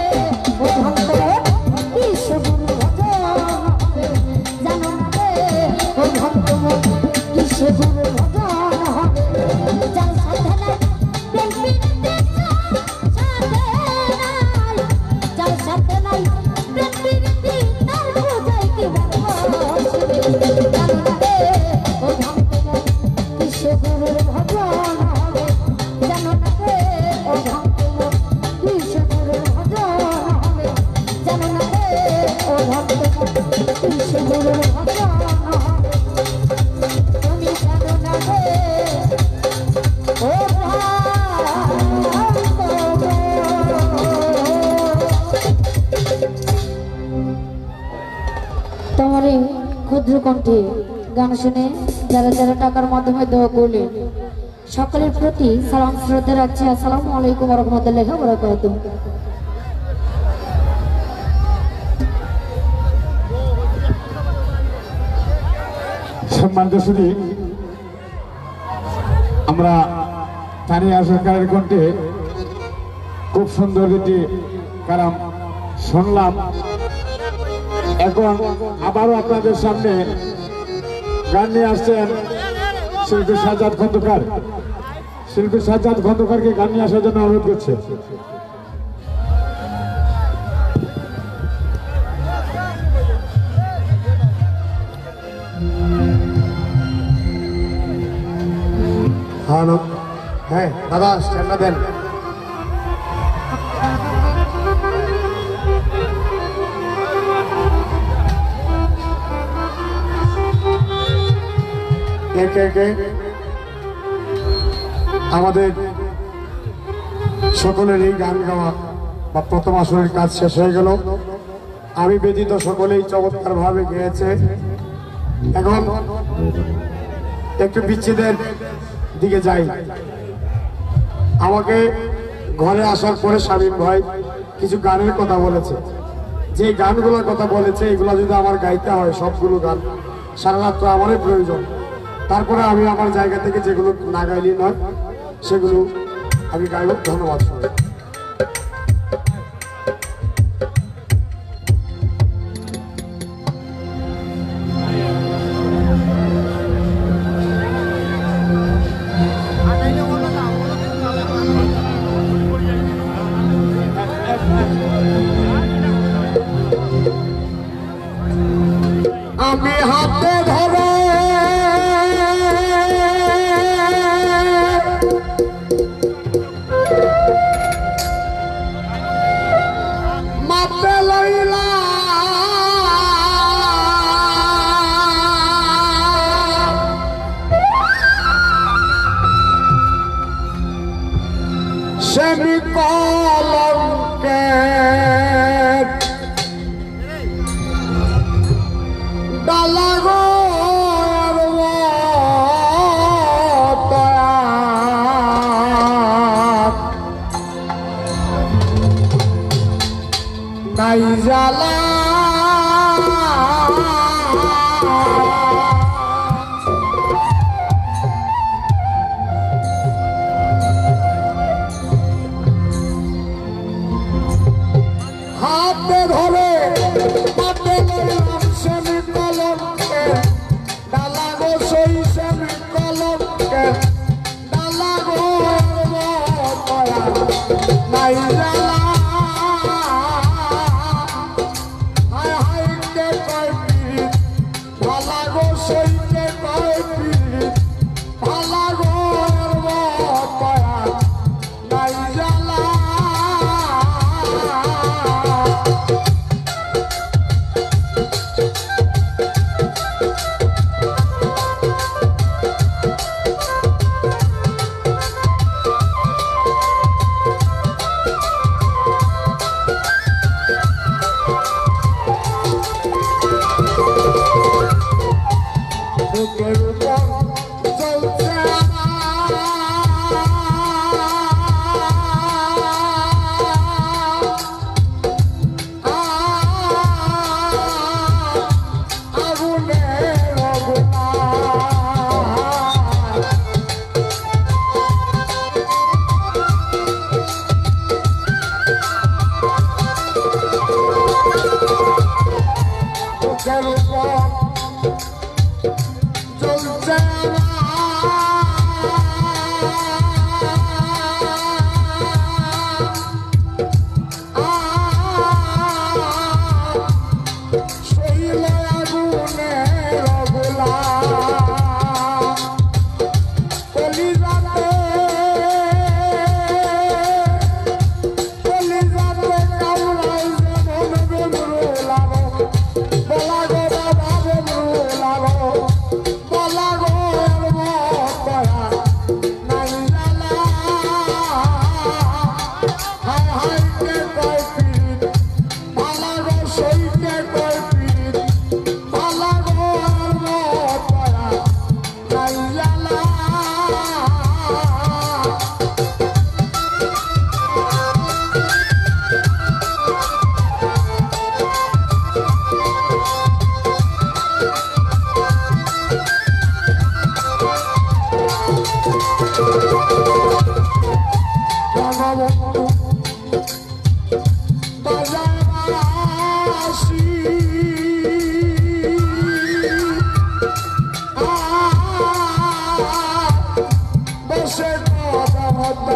ও ভক্ত কিস গুরু ভজন হবে জানো না রে ও ভক্ত কিস গুরু ভজন হবে যার সাথে নাই প্রেম প্রীতি সাথে নাই যার সাথে নাই প্রেম প্রীতি তার পূজায় কি বসবে জানো না রে ও ভক্ত কিস গুরুর ভজন হবে জানো না রে ও ভক্ত কিস গুরুর ভজন হবে জানো না রে ও ভক্ত কিস গুরুর ভজন হবে তুমি জানো না রে ও তোমার এই ক্ষুদ্র কণ্ঠে গান শুনে যারা যারা টাকার মাধ্যমে দোয়া করলেন সকলের প্রতি সালাম শ্রদ্ধা রাখছি আসসালামু আলাইকুম ওয়া রাহমাতুল্লাহি ওয়া বারাকাতুহু সম্মানিত শুধু আমরা তানিয়া সরকারের কণ্ঠে খুব সুন্দর দুটি কারাম শুনলাম। এখন আবারও আপনাদের সামনে গান নিয়ে আসছেন শিল্পী সাজ্জাদ খন্দকার। শিল্পী সাজ্জাদ খন্দকারকে গান নিয়ে আসার জন্য অনুরোধ করছে। হ্যালো, হ্যাঁ দাদা স্ট্যান্ডটা দেন। কে আমাদের সকলের এই গান গাওয়া বা প্রথম আসরের কাজ শেষ হয়ে গেল। আমি ব্যতীত সকলেই চমৎকার ভাবে গেয়েছে। এখন একটু বিচ্ছেদের দিকে যাই। আমাকে ঘরে আসার পরে শামীম ভাই কিছু গানের কথা বলেছে। যে গানগুলোর কথা বলেছে এগুলো যদি আমার গাইতে হয়, সবগুলো গান সারা রাত তো আমারই প্রয়োজন। তারপরে আমি আমার জায়গা থেকে যেগুলো না গাইলি নয় সেগুলো আমি গাইব। ধন্যবাদ। সেমি কলঙ্কে ডালা গো নাই জ্বালা হাতে ধরে পাতে লইলাম সেমি কলঙ্কে ডালা গো সই সেমি কলঙ্কে ডালা গো নাই জ্বালা la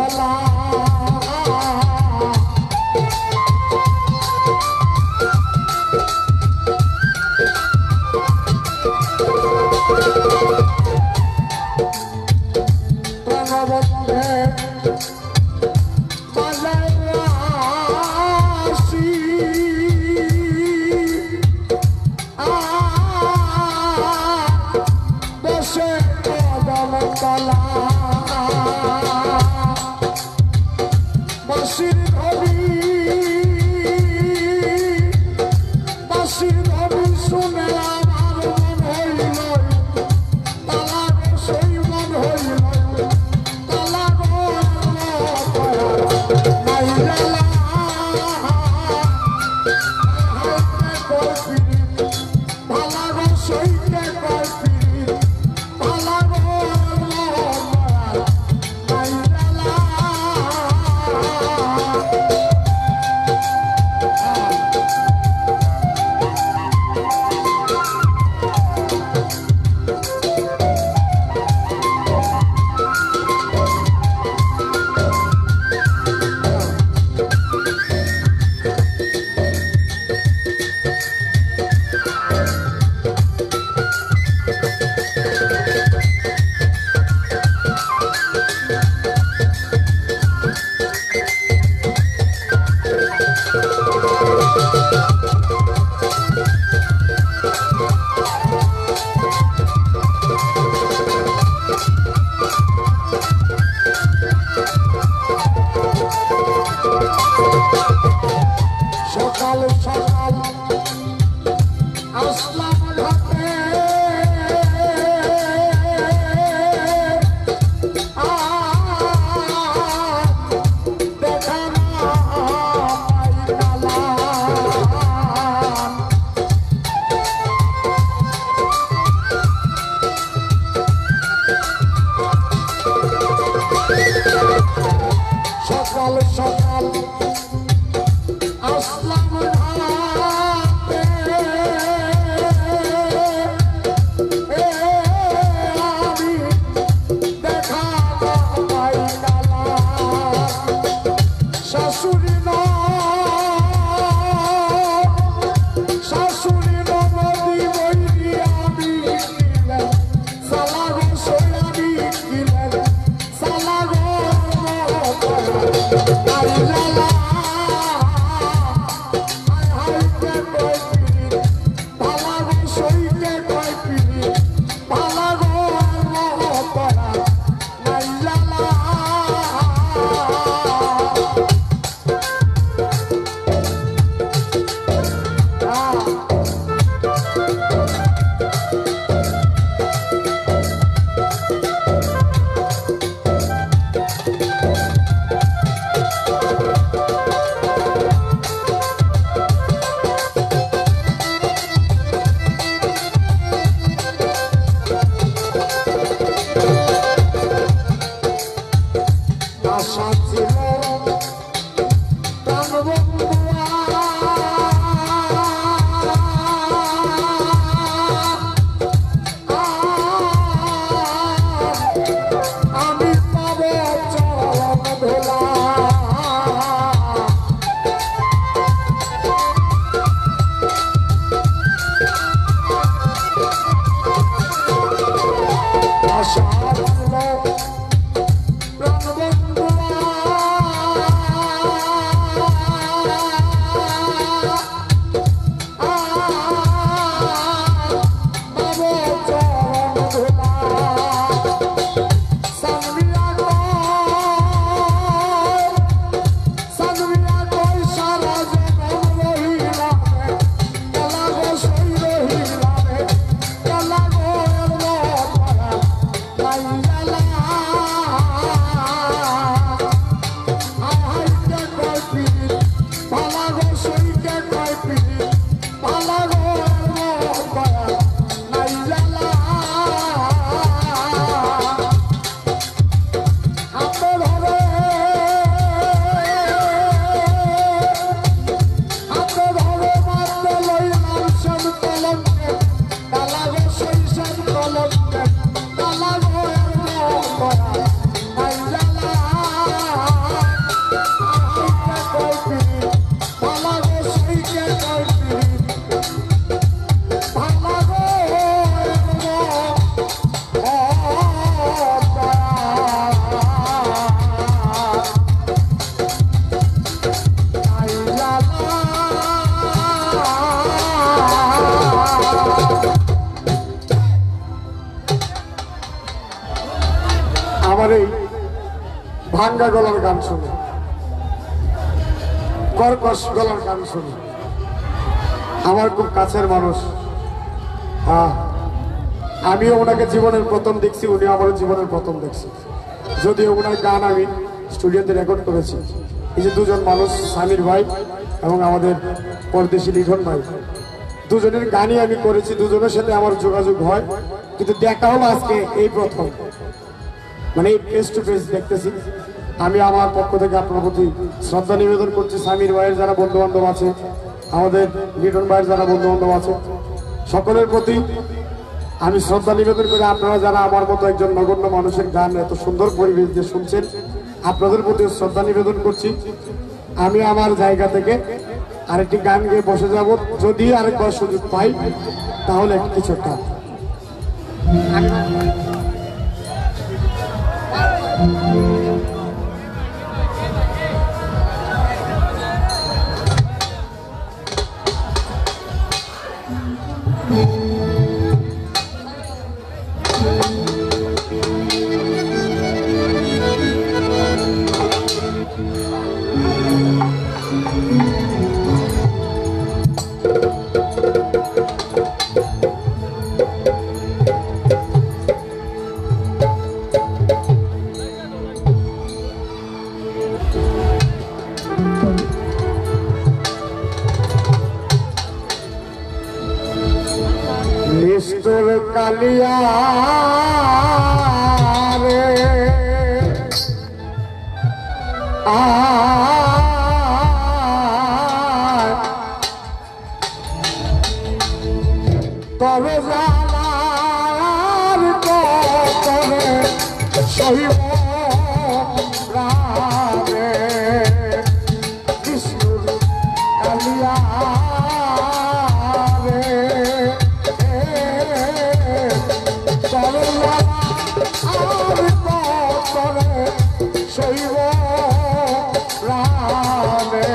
আমার এই ভাঙ্গা গলার গান শুনে, কর্কশ গলার গান শুনে আমার খুব কাছের মানুষ। আমিও ওনাকে জীবনের প্রথম দেখছি, উনি আমার জীবনের প্রথম দেখছি। যদিও ওনার গান আমি স্টুডিওতে রেকর্ড করেছি। এই যে দুজন মানুষ, সামির ভাই এবং আমাদের পরদেশি লিখন ভাই, দুজনের গানই আমি করেছি, দুজনের সাথে আমার যোগাযোগ হয়, কিন্তু দেখা হলো আজকে এই প্রথম, মানে ফেস টু ফেস দেখতেছি। আমি আমার পক্ষ থেকে আপনার প্রতি শ্রদ্ধা নিবেদন করছি। সামির ভাইয়ের যারা বন্ধু বান্ধব আছে, আমাদের লিটন ভাইয়ের যারা বন্ধু বান্ধব আছে, সকলের প্রতি আমি শ্রদ্ধা নিবেদন করি। আপনারা যারা আমার মতো একজন নগণ্য মানুষের গান এত সুন্দর পরিবেশ দিয়ে শুনছেন, আপনাদের প্রতি শ্রদ্ধা নিবেদন করছি। আমি আমার জায়গা থেকে আরেকটি গান গেয়ে বসে যাব, যদি আরেকবার সুযোগ পাই তাহলে কিছু একটা। নিষ্ঠুর কালিয়া রে তবে জানার তবে সহিব রামে নিষ্ঠুর কালিয়া শৈব রামে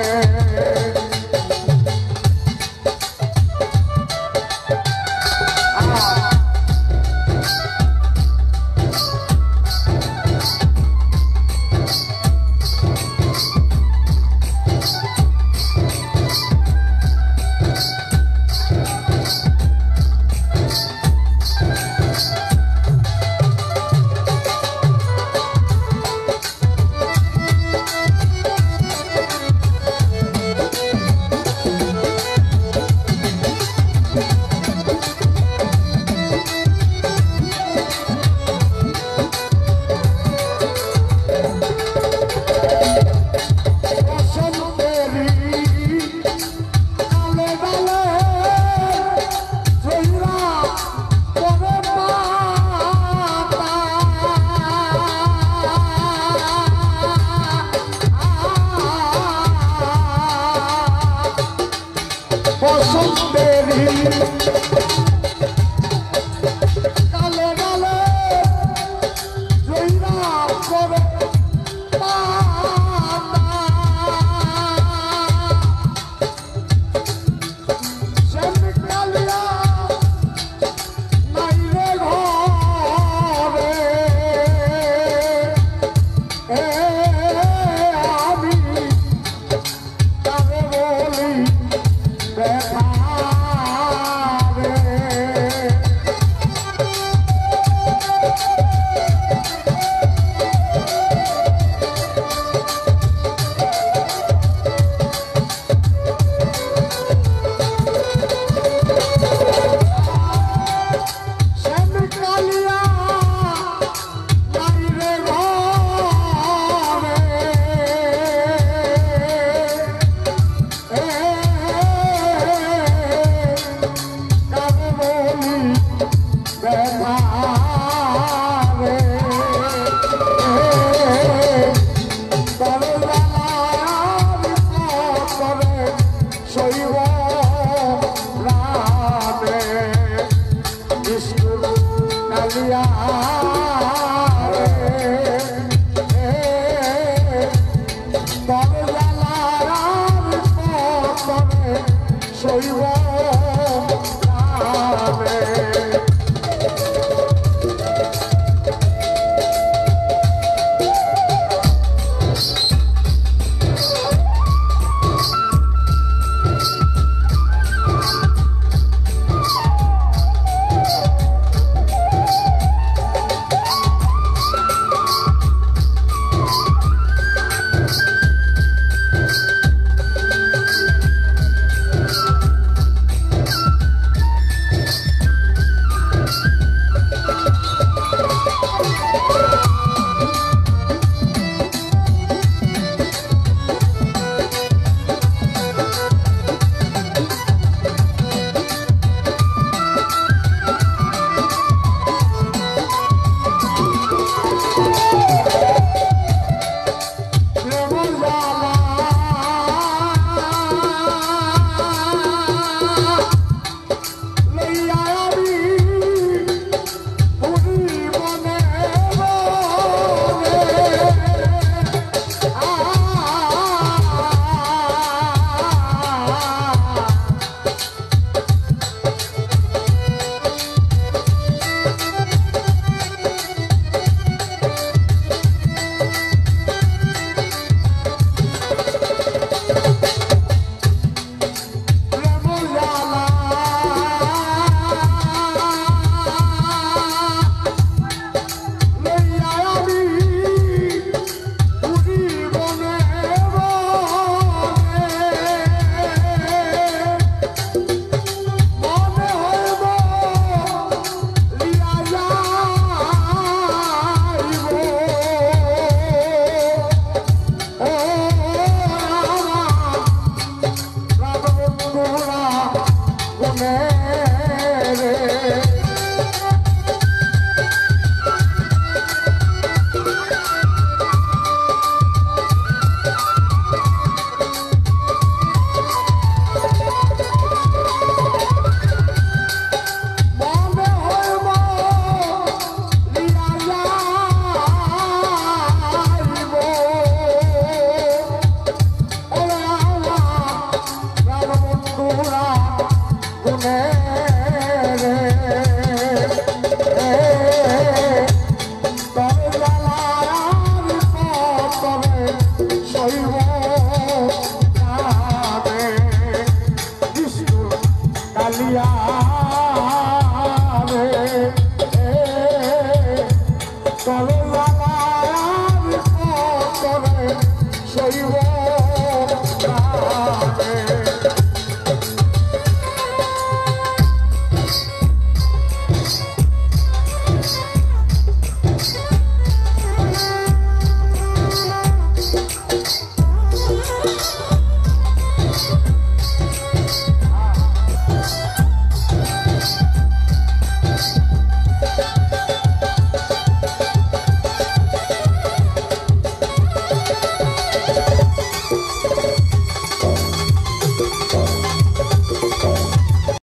Thank you.